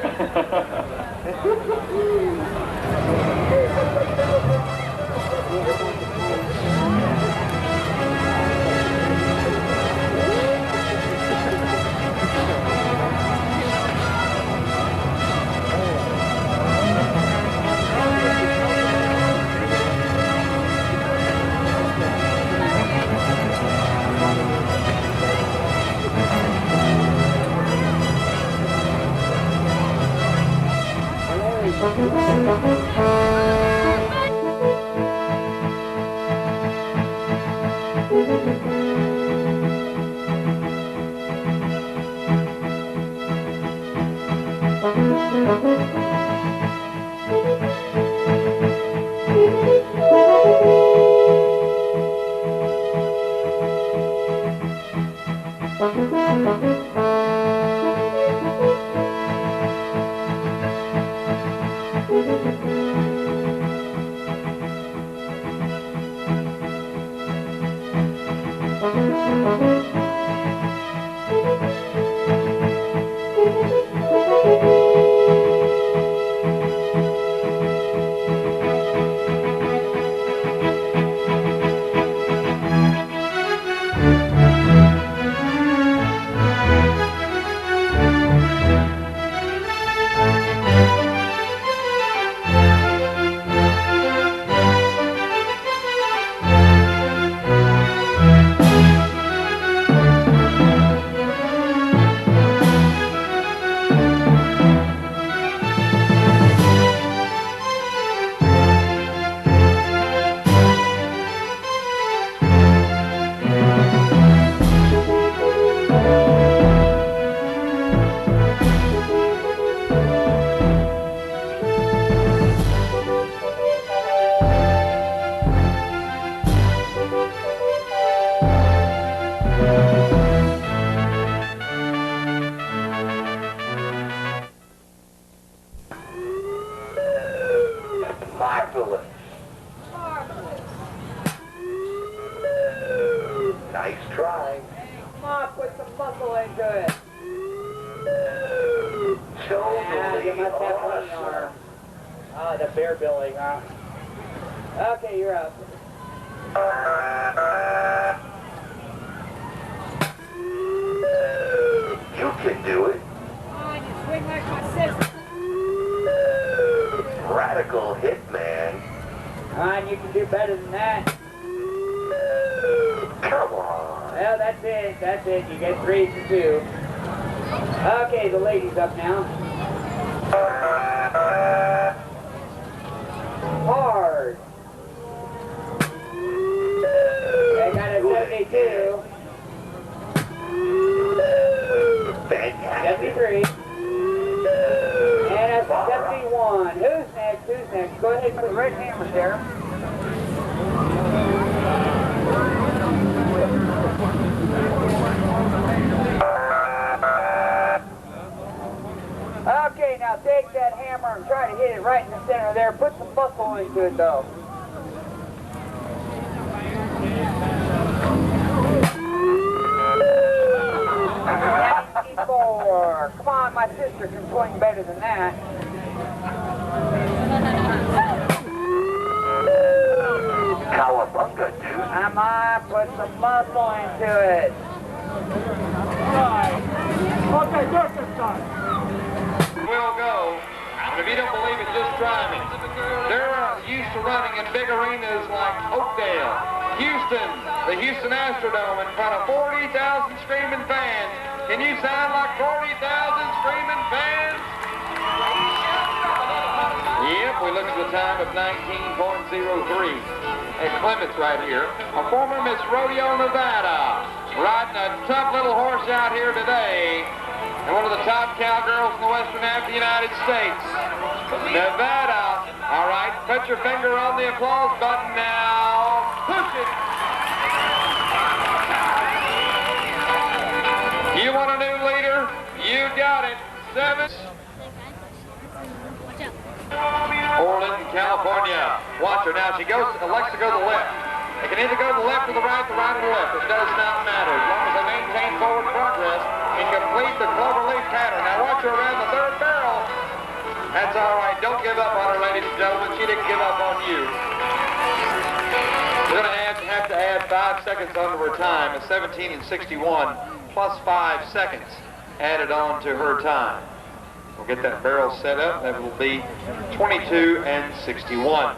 Marvelous. Nice try. Come on, put some muscle into it. Totally you must have one arm. Oh, the bear billy, huh? Okay, you're up. You can do it. Come on, you swing like my sister. Radical hitman. Come on, you can do better than that. Come on. Well, that's it. That's it. You get 3 to 2. Okay, the lady's up now. Hard. I got a 72. Fantastic. 73. And a 71. Who's next? Who's next? Go ahead and put the red hammers there. Okay, now take that hammer and try to hit it right in the center there. Put some muscle into it, though. $94. Come on, my sister can swing better than that. Cowabunga, dude. I might put some muscle into it. Okay, dirt this time. Will go. And if you don't believe it, just try me. They're used to running in big arenas like Oakdale, Houston, the Houston Astrodome in front of 40,000 screaming fans. Can you sound like 40,000 screaming fans? Yep, we look at the time of 19.03. At Clements right here, a former Miss Rodeo, Nevada, riding a tough little horse out here today. top cowgirls in the western half of the United States. Nevada. All right, put your finger on the applause button now. Push it. You want a new leader? You got it. 7. Orland, California. Watch her now. She elects to go to the left. They can either go to the left or the right or the left. It does not matter. As long as they maintain forward progress and complete the cloverleaf pattern. Now watch her around the third barrel. That's all right. Don't give up on her, ladies and gentlemen. She didn't give up on you. We're going to have to add 5 seconds onto her time. A 17 and 61 plus 5 seconds added on to her time. We'll get that barrel set up. That will be 22 and 61.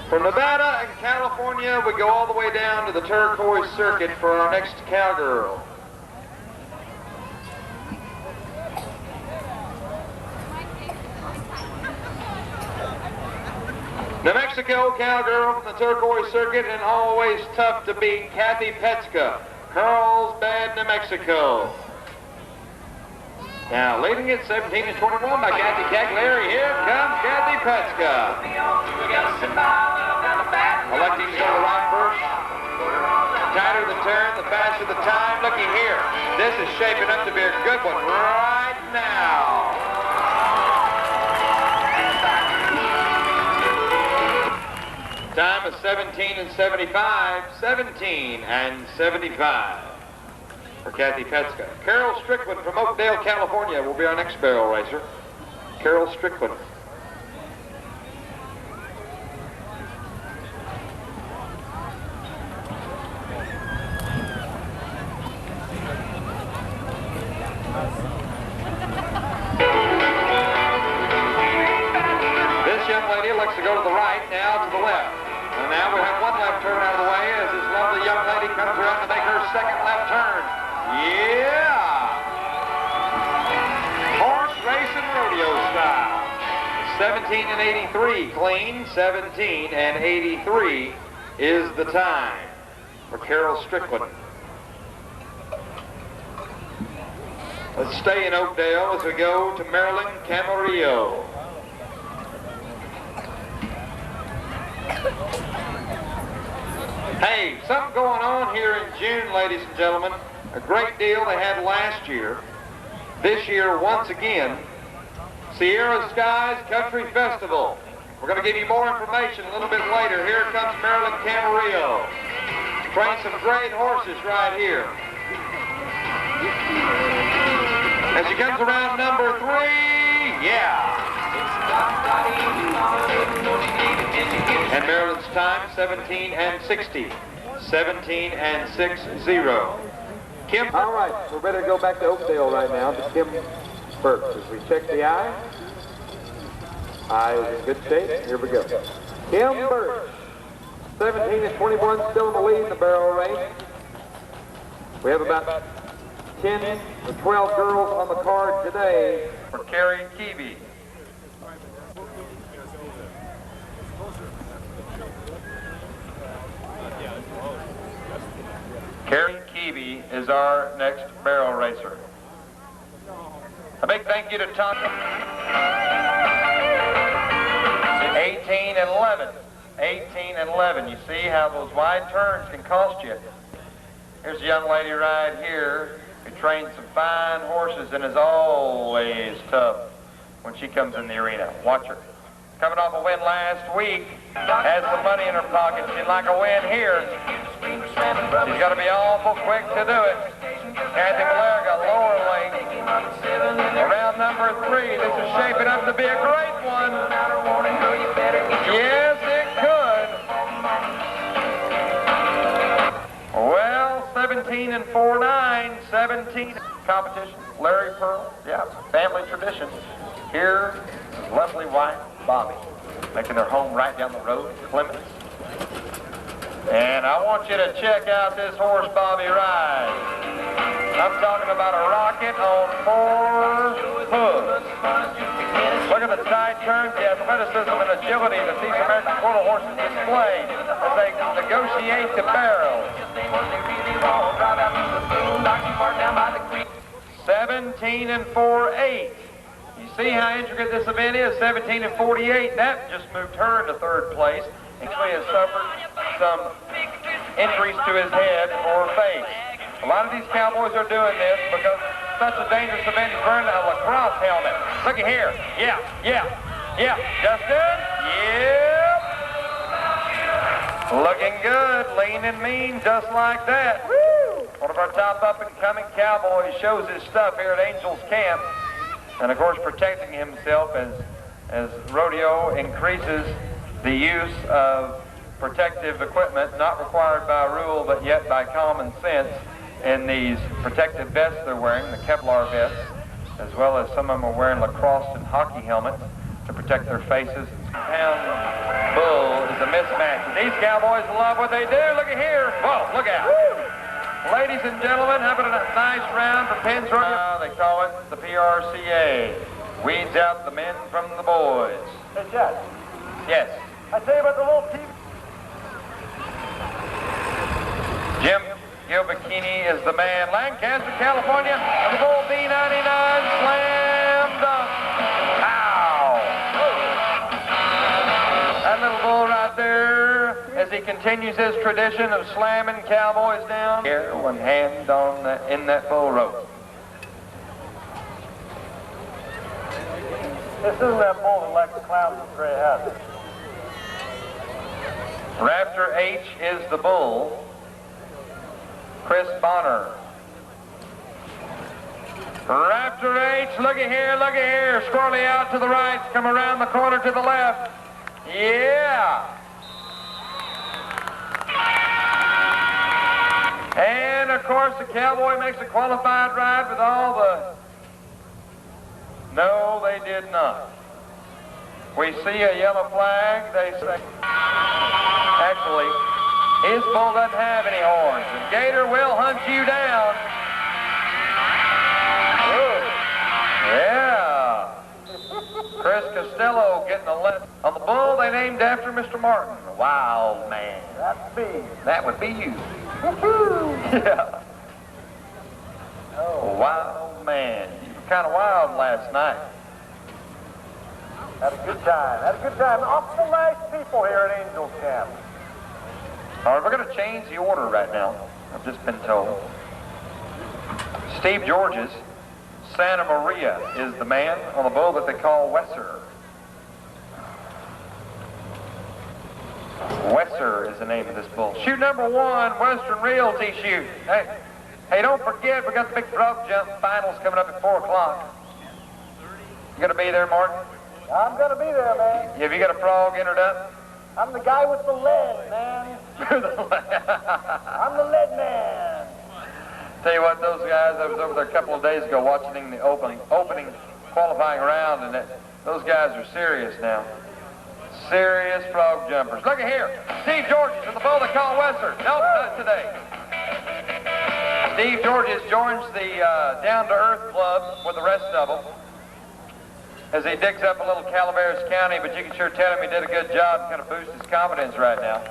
From Nevada and California, we go all the way down to the turquoise circuit for our next cowgirl. New Mexico cowgirl from the turquoise circuit, and always tough to beat, Kathy Petska, Carlsbad, New Mexico. Now, leading at 17 and 21 by Kathy Cagliari. Here comes Kathy Petska. Electing to go to the right first. The tighter the turn, the faster the time. Looky here. This is shaping up to be a good one right now. Time is 17 and 75. 17 and 75. For Kathy Petska. Carol Strickland from Oakdale, California will be our next barrel racer. Carol Strickland. This young lady elects to go to the right, now to the left. And now we have one left turn out of the way as this lovely young lady comes around to make her second left turn. Yeah! Horse racing rodeo style. 17 and 83 clean. 17 and 83 is the time for Carol Strickland. Let's stay in Oakdale as we go to Maryland, Camarillo. Hey, something going on here in June, ladies and gentlemen. A great deal they had last year. This year, once again, Sierra Skies Country Festival. We're going to give you more information a little bit later. Here comes Maryland Camarillo. Train some great horses right here. As she comes around number 3, yeah. And Maryland's time, 17 and 60. 17 and 60. Kim. All right, we're ready to go back to Oakdale right now to Kim Burks. As we check the eye. Eye is in good shape. Here we go. Kim Burks. 17 and 21, still in the lead in the barrel race. We have about 10 or 12 girls on the card today for Carrie Keevy. Carrie Keevy is our next barrel racer. A big thank you to Tom. 18 and 11. 18 and 11. You see how those wide turns can cost you. Here's a young lady right here who trains some fine horses and is always tough when she comes in the arena. Watch her. Coming off a win last week, has some money in her pocket. She'd like a win here. She's got to be awful quick to do it. Kathy Malarga, lower lane. Around number 3, this is shaping up to be a great one. Yes, it could. Well, 17 and 4-9, 17 competition. Larry Pearl, yeah, family tradition. Here is lovely wife Bobby, making her home right down the road, Clements. And I want you to check out this horse Bobby rides. I'm talking about a rocket on 4 hooves. Look at the tight turns, the athleticism and agility that these American Quarter horses display as they negotiate the barrel. 17 and 4/8. You see how intricate this event is, 17 and 48. That just moved her into third place. Actually has suffered some injuries to his head or face. A lot of these cowboys are doing this because it's such a dangerous event. He's wearing a lacrosse helmet. Look at here. Yeah. Justin? Yep. Looking good, lean and mean, just like that. Woo! One of our top up-and-coming cowboys shows his stuff here at Angels Camp. And of course protecting himself as rodeo increases the use of protective equipment, not required by rule, but yet by common sense, in these protective vests they're wearing, the Kevlar vests, as well as some of them are wearing lacrosse and hockey helmets to protect their faces. Pound bull is a mismatch. And these cowboys love what they do. Look at here. Whoa, look out. Ladies and gentlemen, having a nice round for Penn's Rodeo. They call it the PRCA. Weeds out the men from the boys. Hey, Chad. Yes. I tell you about the little TV. Jim Gilbikini is the man. Lancaster, California, and the bull B99 slam dunk. Ow! That little bull right there, as he continues his tradition of slamming cowboys down. Here, one hand on in that bull rope. This isn't that bull that likes the clowns with gray hats. Raptor H is the bull. Chris Bonner. Raptor H, look at here. Squirrely out to the right, come around the corner to the left. Yeah. And of course the cowboy makes a qualified ride with all the... No, they did not. We see a yellow flag, they say. Actually, his bull doesn't have any horns, and Gator will hunt you down. Yeah. Chris Costello getting a left. On the bull they named after Mr. Martin, the wild man. That's me. That would be you. Yeah. Oh, wild man. You were kind of wild last night. Had a good time. Awful nice people here at Angels Camp. All right, we're going to change the order right now. I've just been told. Steve George's Santa Maria is the man on the bull that they call Wesser. Wesser is the name of this bull. Shoot number 1, Western Realty shoot. Hey, don't forget, we got the big frog jump finals coming up at 4 o'clock. You going to be there, Martin? I'm going to be there, man. Have you got a frog entered up? I'm the guy with the lead, man. I'm the lead man. Tell you what, those guys, I was over there a couple of days ago watching the opening qualifying round, and those guys are serious now. Serious frog jumpers. Look at here. Steve Georges and the bull they call Wesser. Nope, not today. Steve Georges joins the Down to Earth Club with the rest of them as he digs up a little Calaveras County, but you can sure tell him he did a good job and kind of boost his confidence right now.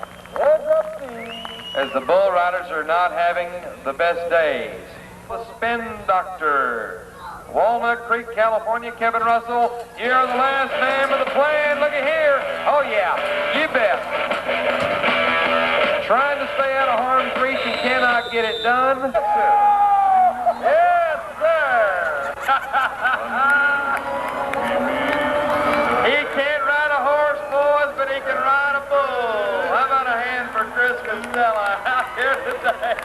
As the bull riders are not having the best days. The Spin Doctor, Walnut Creek, California, Kevin Russell, you're the last man with the plan. Look at here. Oh yeah, you bet. Trying to stay out of harm's reach, he cannot get it done. Yes, sir. He can't ride a horse, boys, but he can ride a bull. How about a hand for Chris Costello out here today?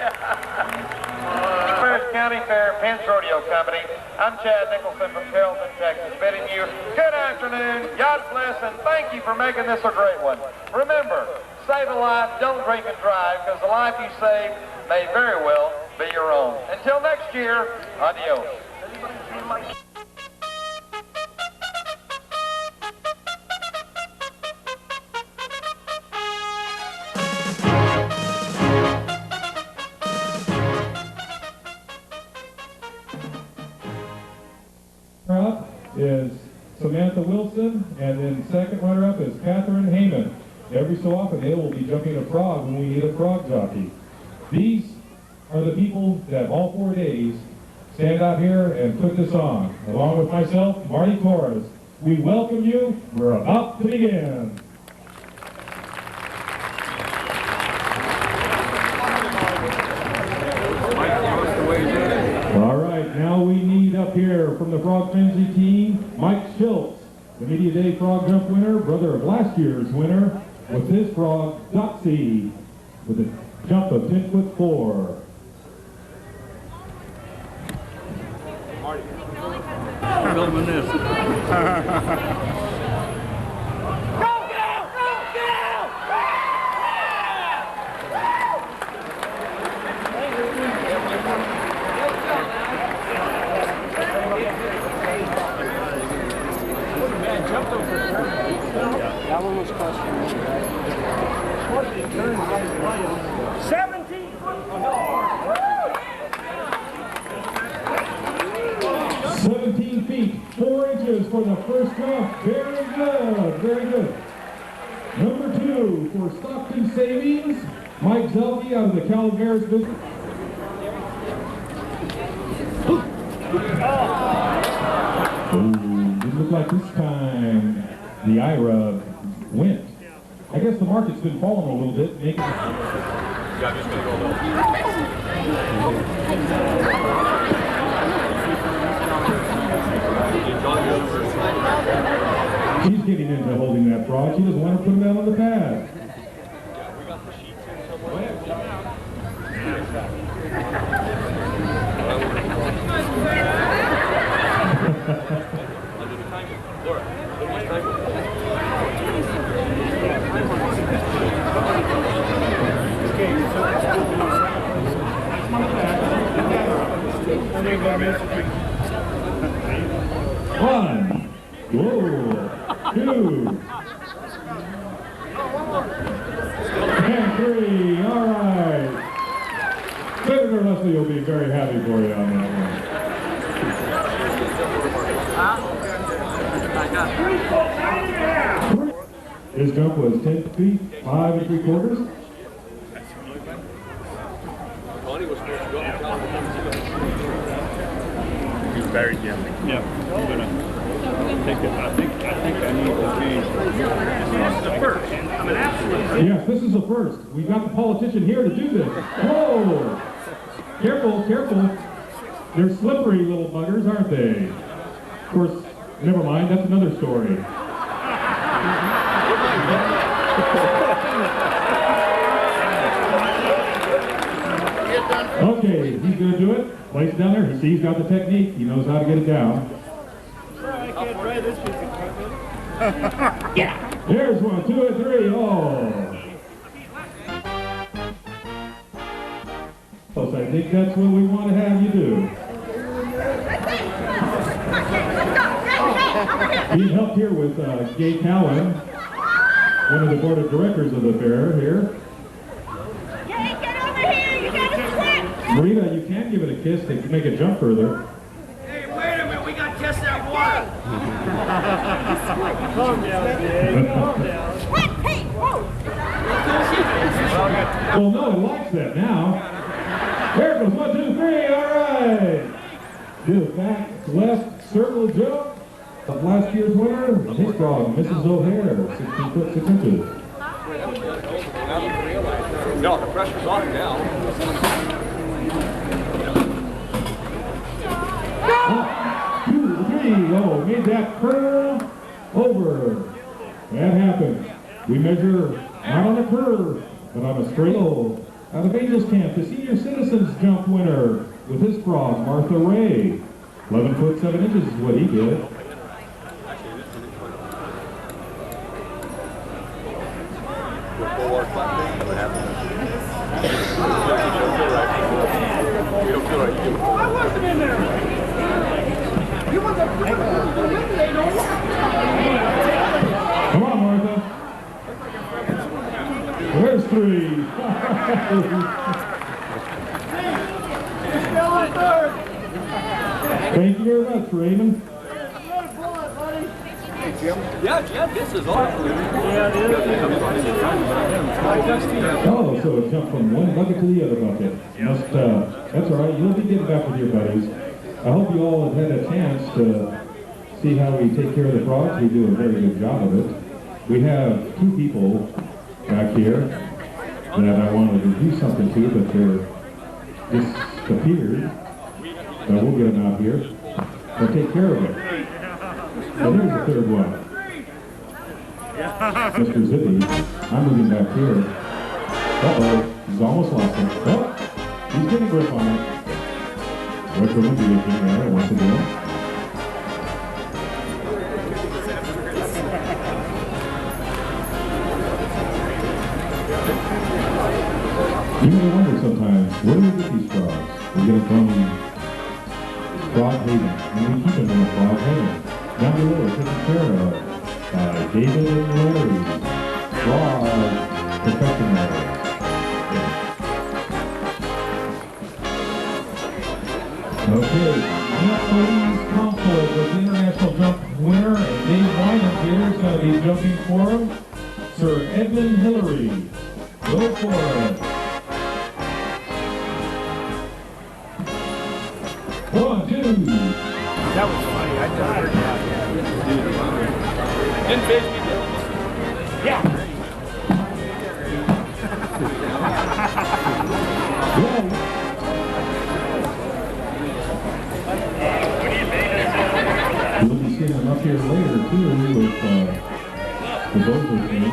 Calaveras County Fair, Penn's Rodeo Company. I'm Chad Nicholson from Carrollton, Texas, bidding you good afternoon, God bless, and thank you for making this a great one. Remember, save a life, don't drink and drive, because the life you save may very well be your own. Until next year, adios. Runner-up is Samantha Wilson, and then second runner-up is Catherine Heyman. Every so often they will be jumping a frog when we need a frog jockey. These are the people that all 4 days stand out here and put this on. Along with myself, Marty Torres. We welcome you. We're about to begin. All right, now we need up here from the Frog Frenzy team, Mike Schultz, the Media Day Frog Jump winner, brother of last year's winner, with his frog, Doxy, with a jump of 10'4". Filming this. That one was close. 17 foot. 17 feet, 4 inches for the first jump. Very good, very good. Number 2 for Stockton Savings, Mike Zelke out of the Calaveras business. Oh, it looked like this time the IRA went. I guess the market's been falling a little bit. She's getting into holding that frog. She doesn't want to put him out on the pad. One, whoa, 2, and 3. All right. Senator Leslie will be very happy for you on that one. His jump was 10 feet, 5 3/4. He's very gently. Yeah, I'm gonna take it. I think I need to change. This is the first. I'm an absolute. Yes, this is the first. We've got the politician here to do this. Whoa! Careful, careful. They're slippery little buggers, aren't they? Of course, never mind. That's another story. Okay, he's going to do it. Place it down there. He's got the technique. He knows how to get it down. I can't try this. Yeah. There's 1, 2, and 3. Oh. I think that's what we want to have you do. Being helped here with Gay Cowan, one of the board of directors of the fair here. Marita, you can give it a kiss to make it jump further. Hey, wait a minute, we got to test that water. Calm down, Dave. Calm down. Hey, whoa. Well, no, it likes that now. There it goes, 1, 2, 3, all right. Do the back, left, circle jump of last year's winner, his frog, Mrs. O'Hare, 16 foot 6 inches. No, the pressure's on now. 1, 2, 3, oh, made that curve over. That happened. We measure not on a curve, but on a straight hole. Out of Angels Camp, the senior citizens jump winner with his frog, Martha Ray. 11 foot 7 inches is what he did. I wasn't in there. You want the they don't. Come on, Martha. There's 3. Thank you very much, Raymond. Yeah, Jim, this is awesome. Oh, so it jumped from one bucket to the other bucket. Must, that's all right. You'll be getting back with your buddies. hope you all have had a chance to see how we take care of the frogs. We do a very good job of it. We have 2 people back here that I wanted to do something to, but they're disappeared. So we'll get them out here. They'll take care of it. So there's the 3rd one. Mr. Zippy. I'm moving back here. Uh-oh, he's almost lost it. Oh, he's getting a grip on it. What's going to be looking there once again? You may wonder sometimes, where do we get these frogs? We get them from Frog Haven, and we keep them in Frog Haven. Down below, taken care of by David and Larry, Frog Professionals. Okay, Matt Twain's Concord was the international jump winner, and Dave Wyman here is going to be jumping for him. Sir Edmund Hillary. Go for it. 1, 2. That was funny. I never heard that. Didn't fish me, yeah. We'll be seeing them up here later too with the Bozo team.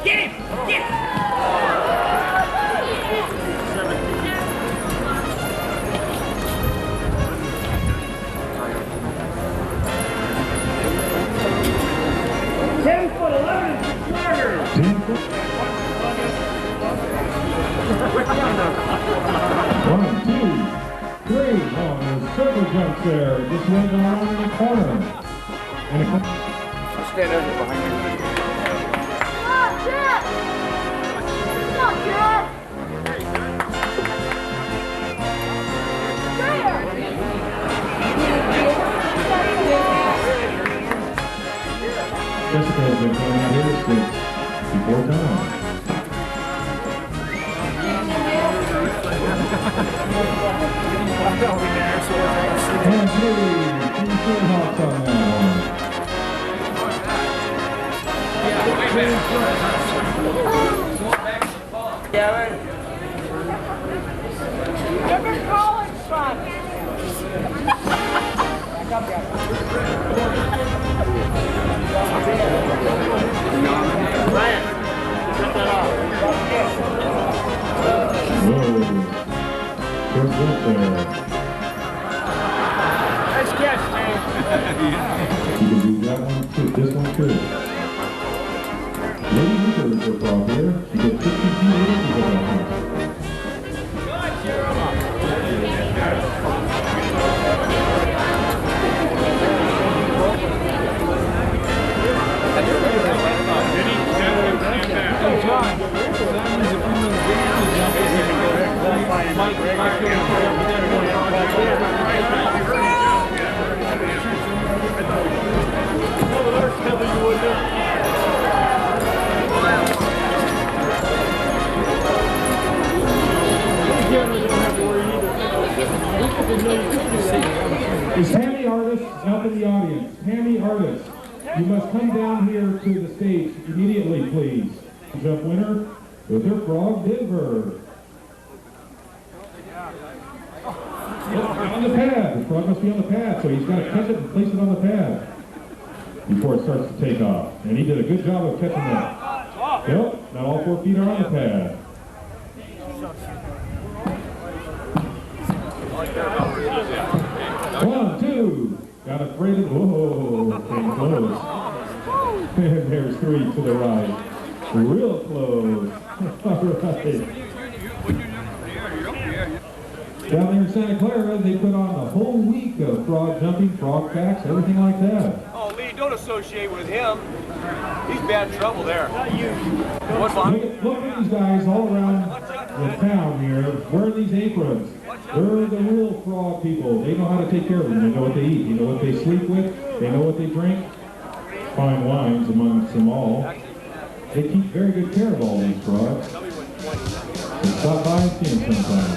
Get him! Get him! Circle jumps there, just went around in the corner. And I'll stand under behind you. Jessica's been coming out here since before time. And three Hawks on that one. Gavin. Get the college son. Back up, Gavin. Ryan, cut that off. Whoa. Good work there. Nice catch, man. You can do that one too, this one too. Lady Hooper is her frog here. She gets 52 liters for that one. Is Tammy Artist up in the audience? Tammy Artist, you must come down here to the stage immediately, please. Jump winner with her frog, Denver. On the pad. The frog must be on the pad, so he's got to catch it and place it on the pad before it starts to take off. And he did a good job of catching that. Yep, now all 4 feet are on the pad. One, two. Got afraid of, whoa, came close. And there's 3 to the right. Real close. All right. Down there in Santa Clara, they put on a whole week of frog jumping, frog packs, everything like that. Oh, Lee, don't associate with him. He's bad trouble there. Not you. Look at these guys all around the town here wearing these aprons. They're the real frog people. They know how to take care of them. They know what they eat. They know what they sleep with. They know what they drink. Fine wines amongst them all. They keep very good care of all these frogs. So stop by and see them sometime.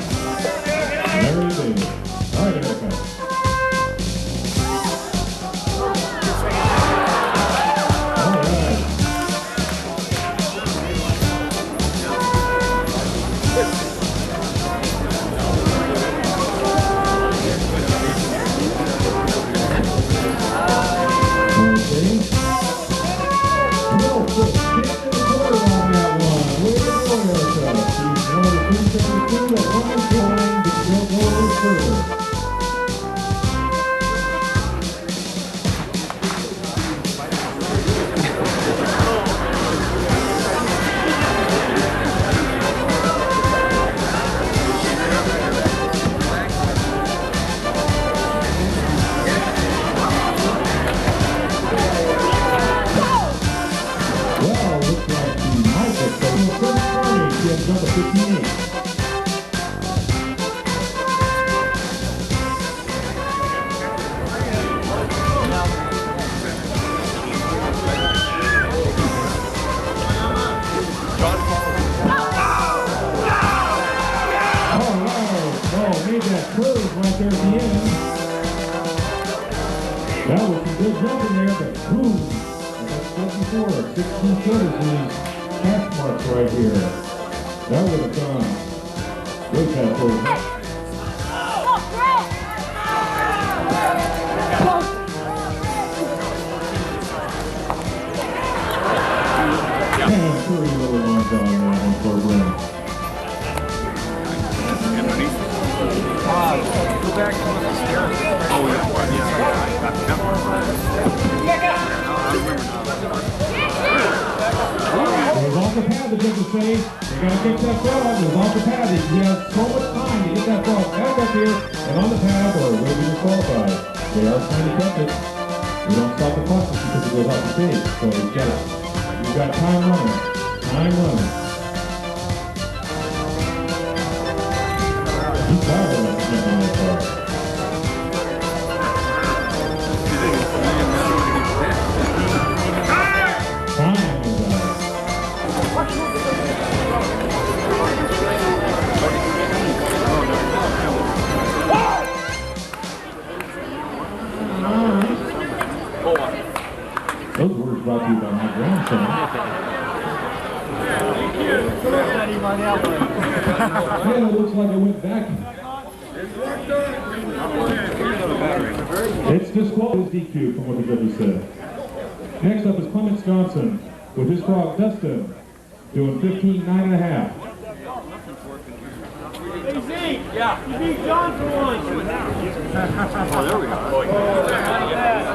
made that curve right there at the end. That was some good jumping there, but boom. As I said before, 16 foot is his hash marks right here. That would have gone way past forward. And 3 little ones on that one for a run. Go back to the stairs. Oh, yeah. It was off the pad, the judges say. They gotta fix that frog. It was off the pad. He has so much time to get that frog back up here and on the pad, or it will be disqualified. They are trying to catch it. We don't stop the clock just because it goes off the stage. So you've got time running. Time running. He's tired of that jumping on that frog. Those words brought to you by my grandson. Yeah, it looks like it went back. It's disqualified DQ from what the judges said. Next up is Clements Johnson with his frog Dustin doing 15.9.5. Yeah, you beat Johnson once. Oh, there we go.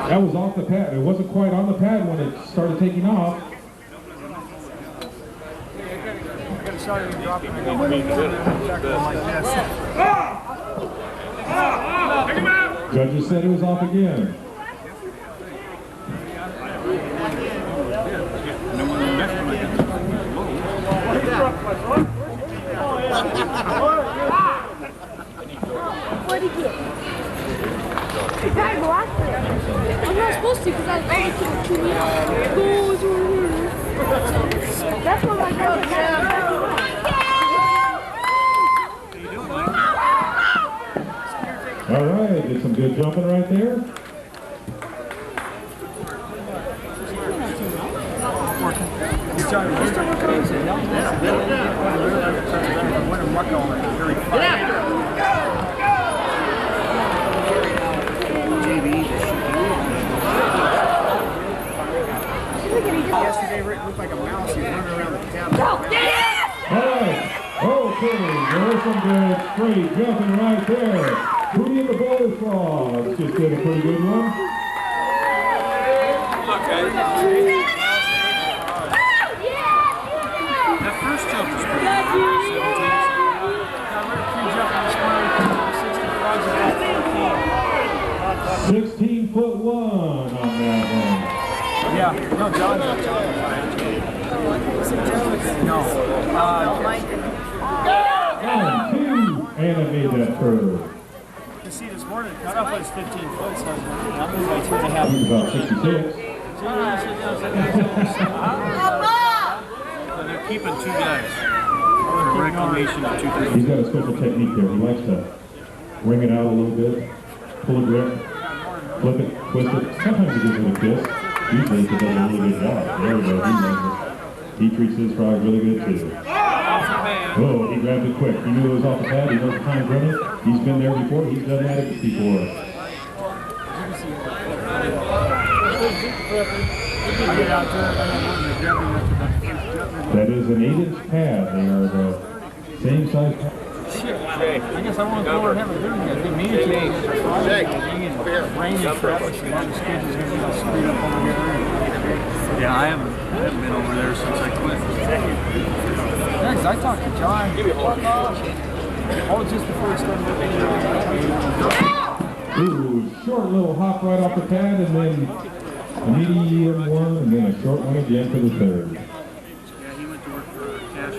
That was off the pad. It wasn't quite on the pad when it started taking off. Judges said it was off again. What'd he get? I'm not supposed to because I can't do it. That's what my girl said. All right, did some good jumping right there. Yesterday, Rick looked like a mouse. He was running around the cabin. All right, okay, there's some good straight jumping right there. Booty and the Bullfrogs just did a pretty good one. That first jump was pretty good. 16'1" on that one. Yeah, no, John. No. And it made that curve. You see, this morning, the cutoff was 15 foot, so I'm like 2.5. He's about 66. So they're keeping 2 guys. A reclamation of 2 guys. He's got a special technique there. He likes to wring it out a little bit, pull a grip, flip it, twist it. Sometimes he gives it a kiss. Usually he does a really good job. There we go. He knows it. He treats his frog really good too. Oh, he grabbed it quick. He knew it was off the pad. He knows the time's running. He's been there before. He's done that before. That is an 8-inch pad. They are the same size pad. Shit, I guess I want to go over and have a good one. I didn't mean to. Rain and crap. The schedule's going to be all screwed up over here. Yeah, I haven't been over there since I quit. Yeah, because I talked to John. Oh, just before he started looking. Ooh, short little hop right off the pad, and then a medium one, and then a short one again for the third. Yeah, he went to work for Cash.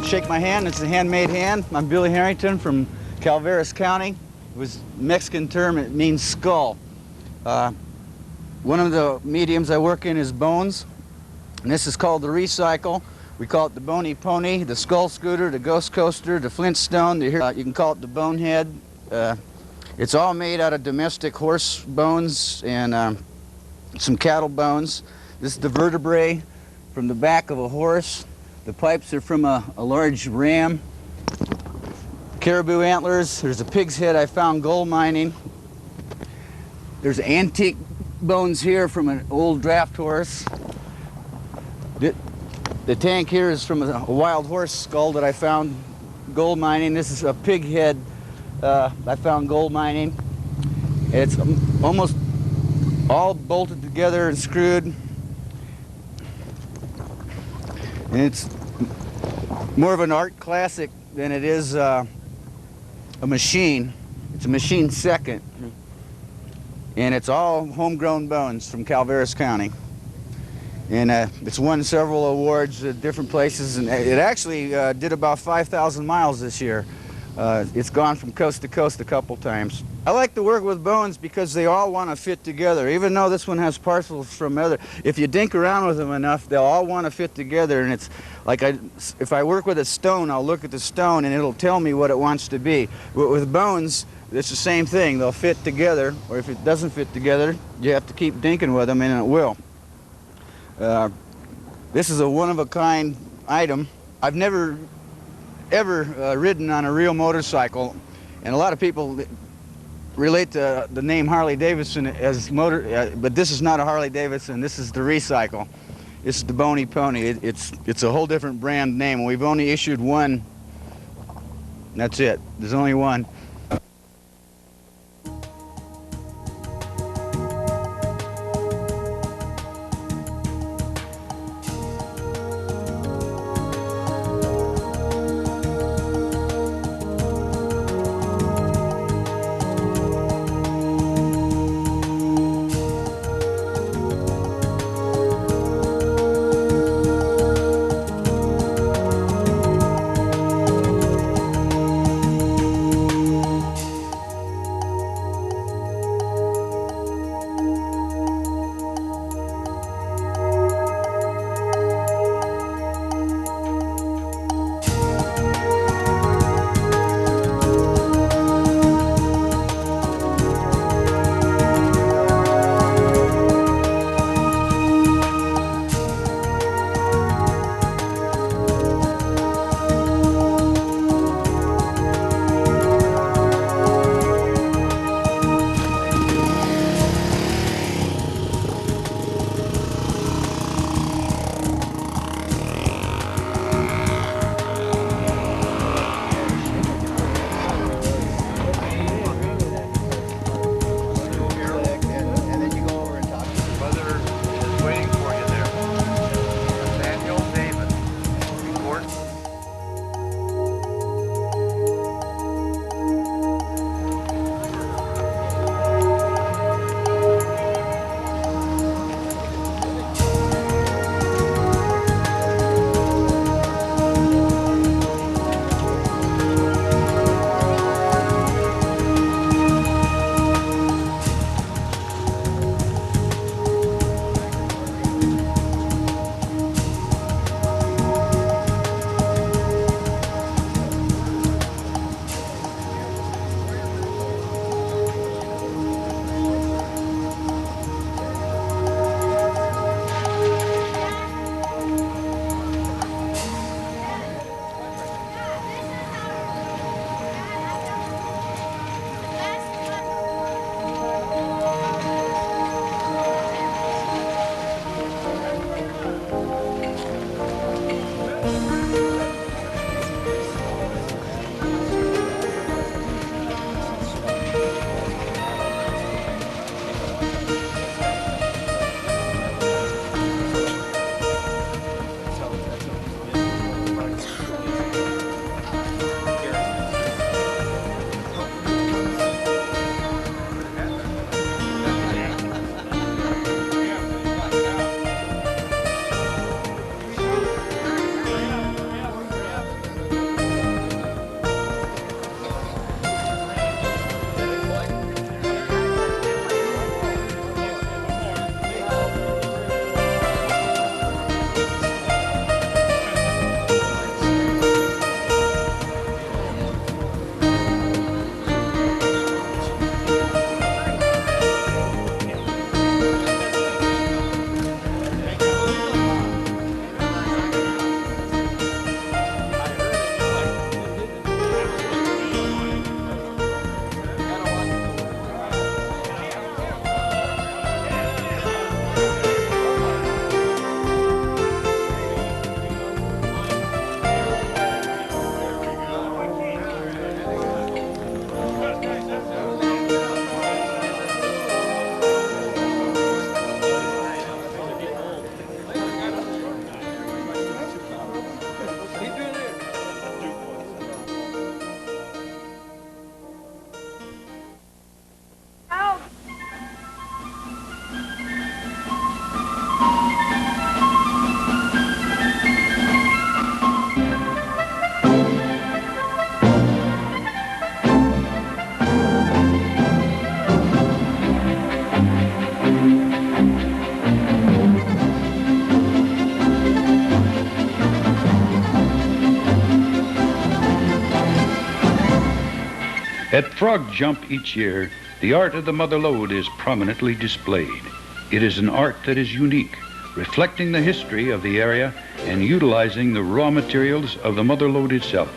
shake my hand. It's a handmade hand. I'm Billy Harrington from Calaveras County. It was a Mexican term. It means skull. One of the mediums I work in is bones, and this is called the recycle. We call it the bony pony, the skull scooter, the ghost coaster, the flintstone. You can call it the bonehead. It's all made out of domestic horse bones and some cattle bones. This is the vertebrae from the back of a horse. The pipes are from a large ram. Caribou antlers. There's a pig's head I found gold mining. There's antique bones here from an old draft horse. The tank here is from a wild horse skull that I found gold mining. This is a pig head I found gold mining. It's almost all bolted together and screwed. And it's more of an art classic than it is a machine. It's a machine second. And it's all homegrown bones from Calaveras County. And it's won several awards at different places, and it actually did about 5,000 miles this year. It's gone from coast to coast a couple times. I like to work with bones because they all want to fit together. Even though this one has parcels from other, if you dink around with them enough, they'll all want to fit together. And it's like if I work with a stone, I'll look at the stone and it'll tell me what it wants to be. With bones, it's the same thing. They'll fit together, or if it doesn't fit together, you have to keep dinking with them and it will. This is a one-of-a-kind item. I've never ever ridden on a real motorcycle, and a lot of people relate to the name Harley Davidson as motor, but this is not a Harley Davidson. This is the recycle. This is the Bony Pony. It's a whole different brand name. We've only issued one. That's it. There's only one. At Frog Jump each year, the art of the mother lode is prominently displayed. It is an art that is unique, reflecting the history of the area and utilizing the raw materials of the mother lode itself.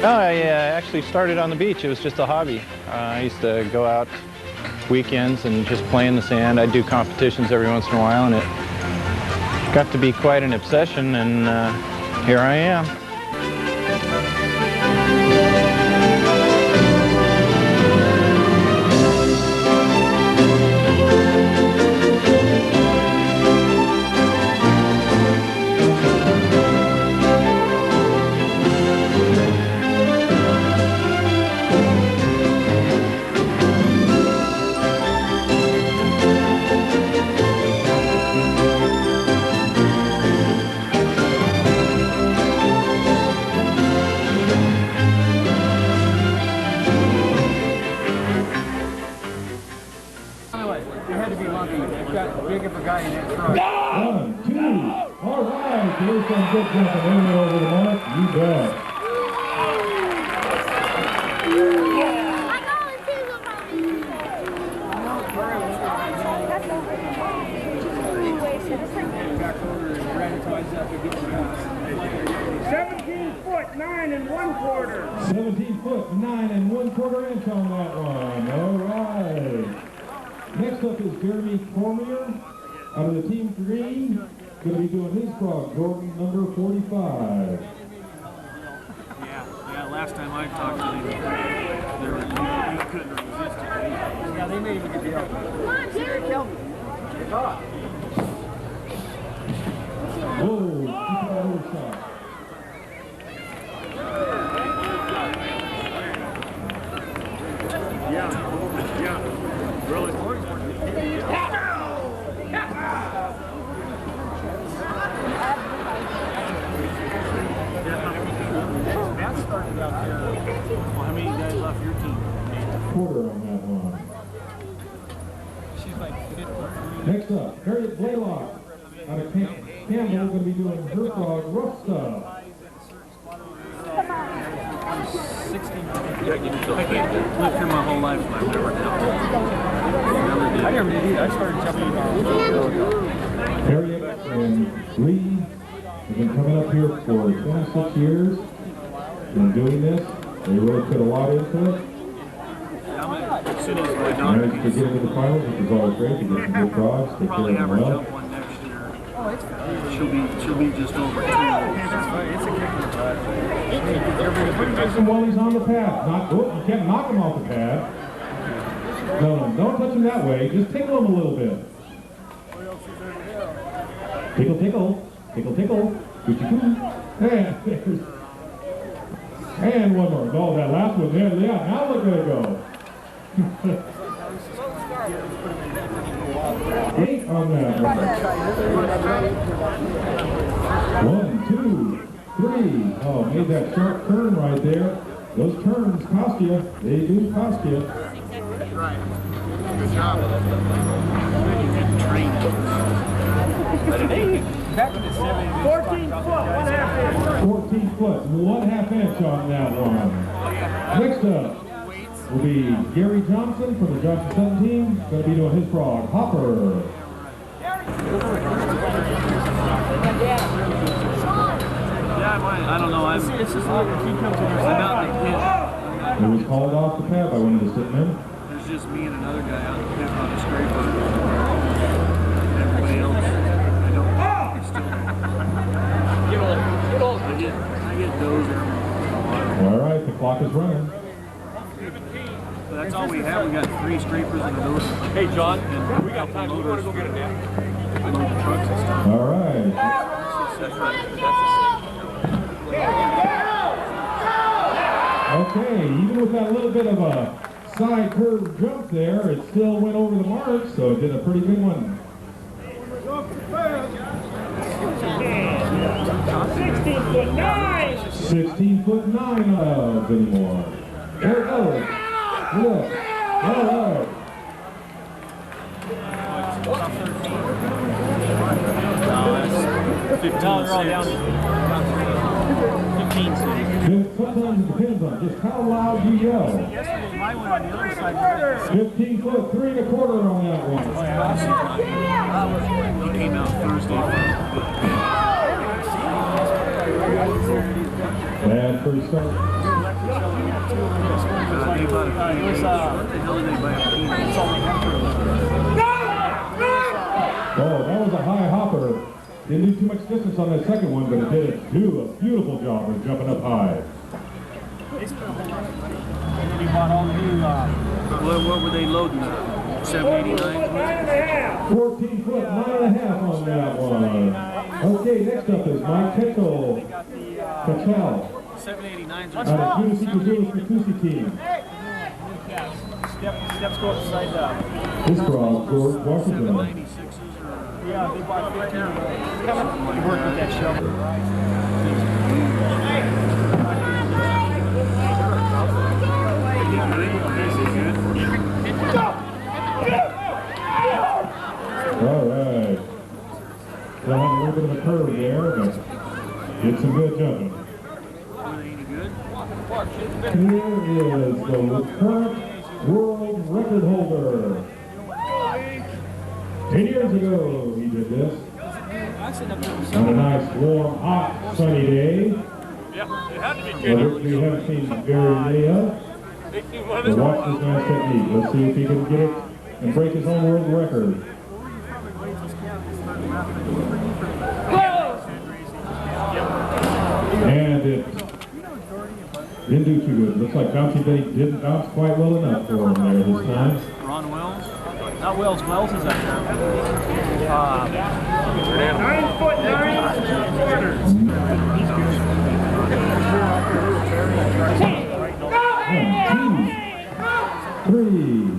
I actually started on the beach. It was just a hobby. I used to go out weekends and just play in the sand. I'd do competitions every once in a while, and it got to be quite an obsession, and here I am. One, two. All right. Here's some good jumping in over the mark. You bet. Foot 9 1/4. 17 foot 9 1/4 inch on that one. All right. Next up is Jeremy Cormier out of the team green. Going to be doing his frog, Jordan number 45. Yeah, last time I talked to them, you couldn't resist it. Yeah, they may even get the help. Come on, Jerry, kill me. Get off. Whoa, keep it out of the shot. Yeah, really. Matt started out there. Well, how many guys left your team? Quarter on that one. She's like 50. Next up, Harriet Blaylock out of Campbell, going to be doing her frog, Rough Stuff. 16. I lived here my whole life, and I've never done it. I never did either. I started jumping around. Harriet and Lee have been coming up here for 26 years. Been doing this. They really put a lot into it. As soon as my daughter Managed to get into the finals, which is always great to get some good frogs, take care probably of have them her well. jump one next year. She'll be just over 2. It's a kick in the butt. While he's on the pad. You can't knock him off the pad. No, don't touch him that way. Just tickle him a little bit. Tickle, tickle. Tickle, tickle. And one more. Oh, that last one there. Yeah, now look at it go. 8 on that one. 1, 2, 3. Oh, made that sharp turn right there. Those turns cost you. They do cost you. Right. Good job. Back in the 70s. 14 foot, 1/2 inch. 14 foot, 1/2 inch on that one. Next up will be Gary Johnson from the Johnson 17. Going to be doing his frog, Hopper. Yeah, I don't know. It's just like if he comes in, there's a mountain to hit. He was called off the pad by one of the sit men. There's just me and another guy on the pit on the scraper. Everybody else, I don't think it's still. Get old. I get those. All right, the clock is running. That's all we have. We got 3 scrapers and a nose. Hey, John, we got time. We want to go get it now. Load the trucks and stuff. All right. Okay, even with that little bit of a side curve jump there, it still went over the mark, so it did a pretty good one. 16'9". 16'9" of anymore. There it goes. Look. All right. Sometimes it depends on just how loud you yell. 15 foot 3 1/4 on that one. He came out Thursday. Bad first start. Oh, that was a high hopper. Didn't do too much distance on that second one, but it did a beautiful job of jumping up high. He bought all the new, what were they loading? 789? 14 foot 9.5 on that one. Okay, next up is Mike Patel. 789s out of Jubilee team. Steps go upside down. This frog, George Washington. Yeah, they bought 15. He worked with that show. All right. Still having a little bit of a curve there, but did some good jumping. Here is the current world record holder. 10 years ago he did this. On a nice, warm, hot, sunny day. Which we haven't seen very many of. So watch this man's technique. Let's see if he can get it and break his own world record. And it didn't do too good. Looks like Bouncy Betty didn't bounce quite well enough for him there this time. Ron Wells? Not Wells. Wells is up there. 9 foot 9 1, 2, 3.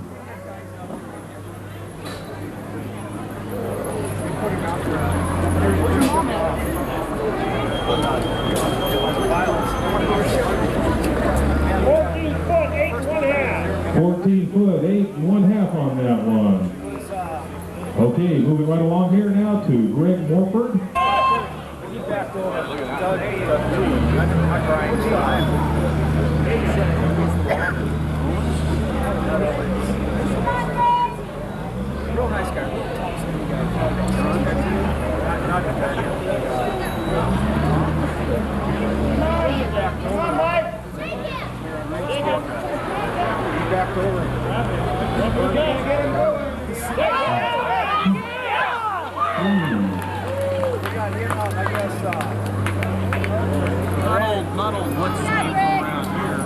Foot 8 1/2 on that one. Okay, moving right along here now to Greg Morford. Real nice guy. Come on, Mike. Take it. Back over. We're going to get him going. We got here, I guess, not old what's his name around here.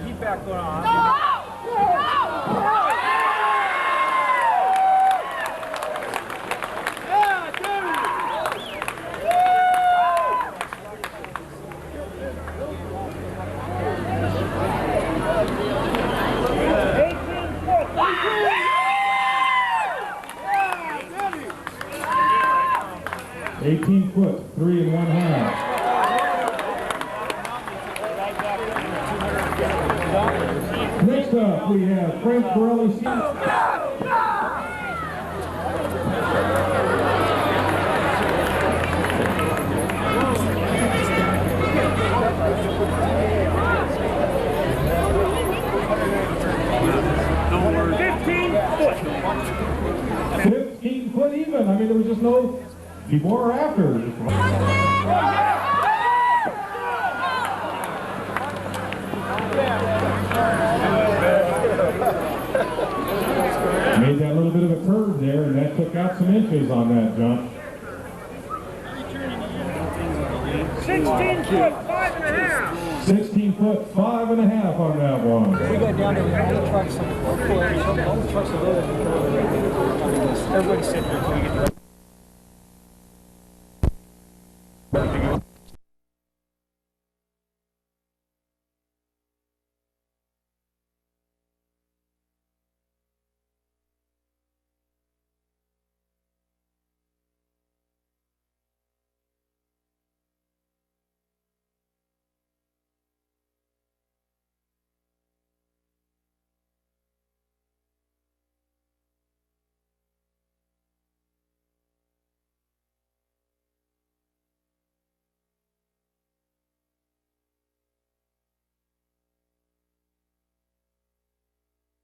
Keep back going on. Foot 3 1/2. Next up, we have Frank Borelli. Foot even. I mean, there was just no before or after. Made that little bit of a curve there, and that took out some inches on that jump. 16 foot 5.5. 16 foot 5.5 on that one. We got down there and all the trucks, all the trucks are loaded. Everybody's sitting there until we get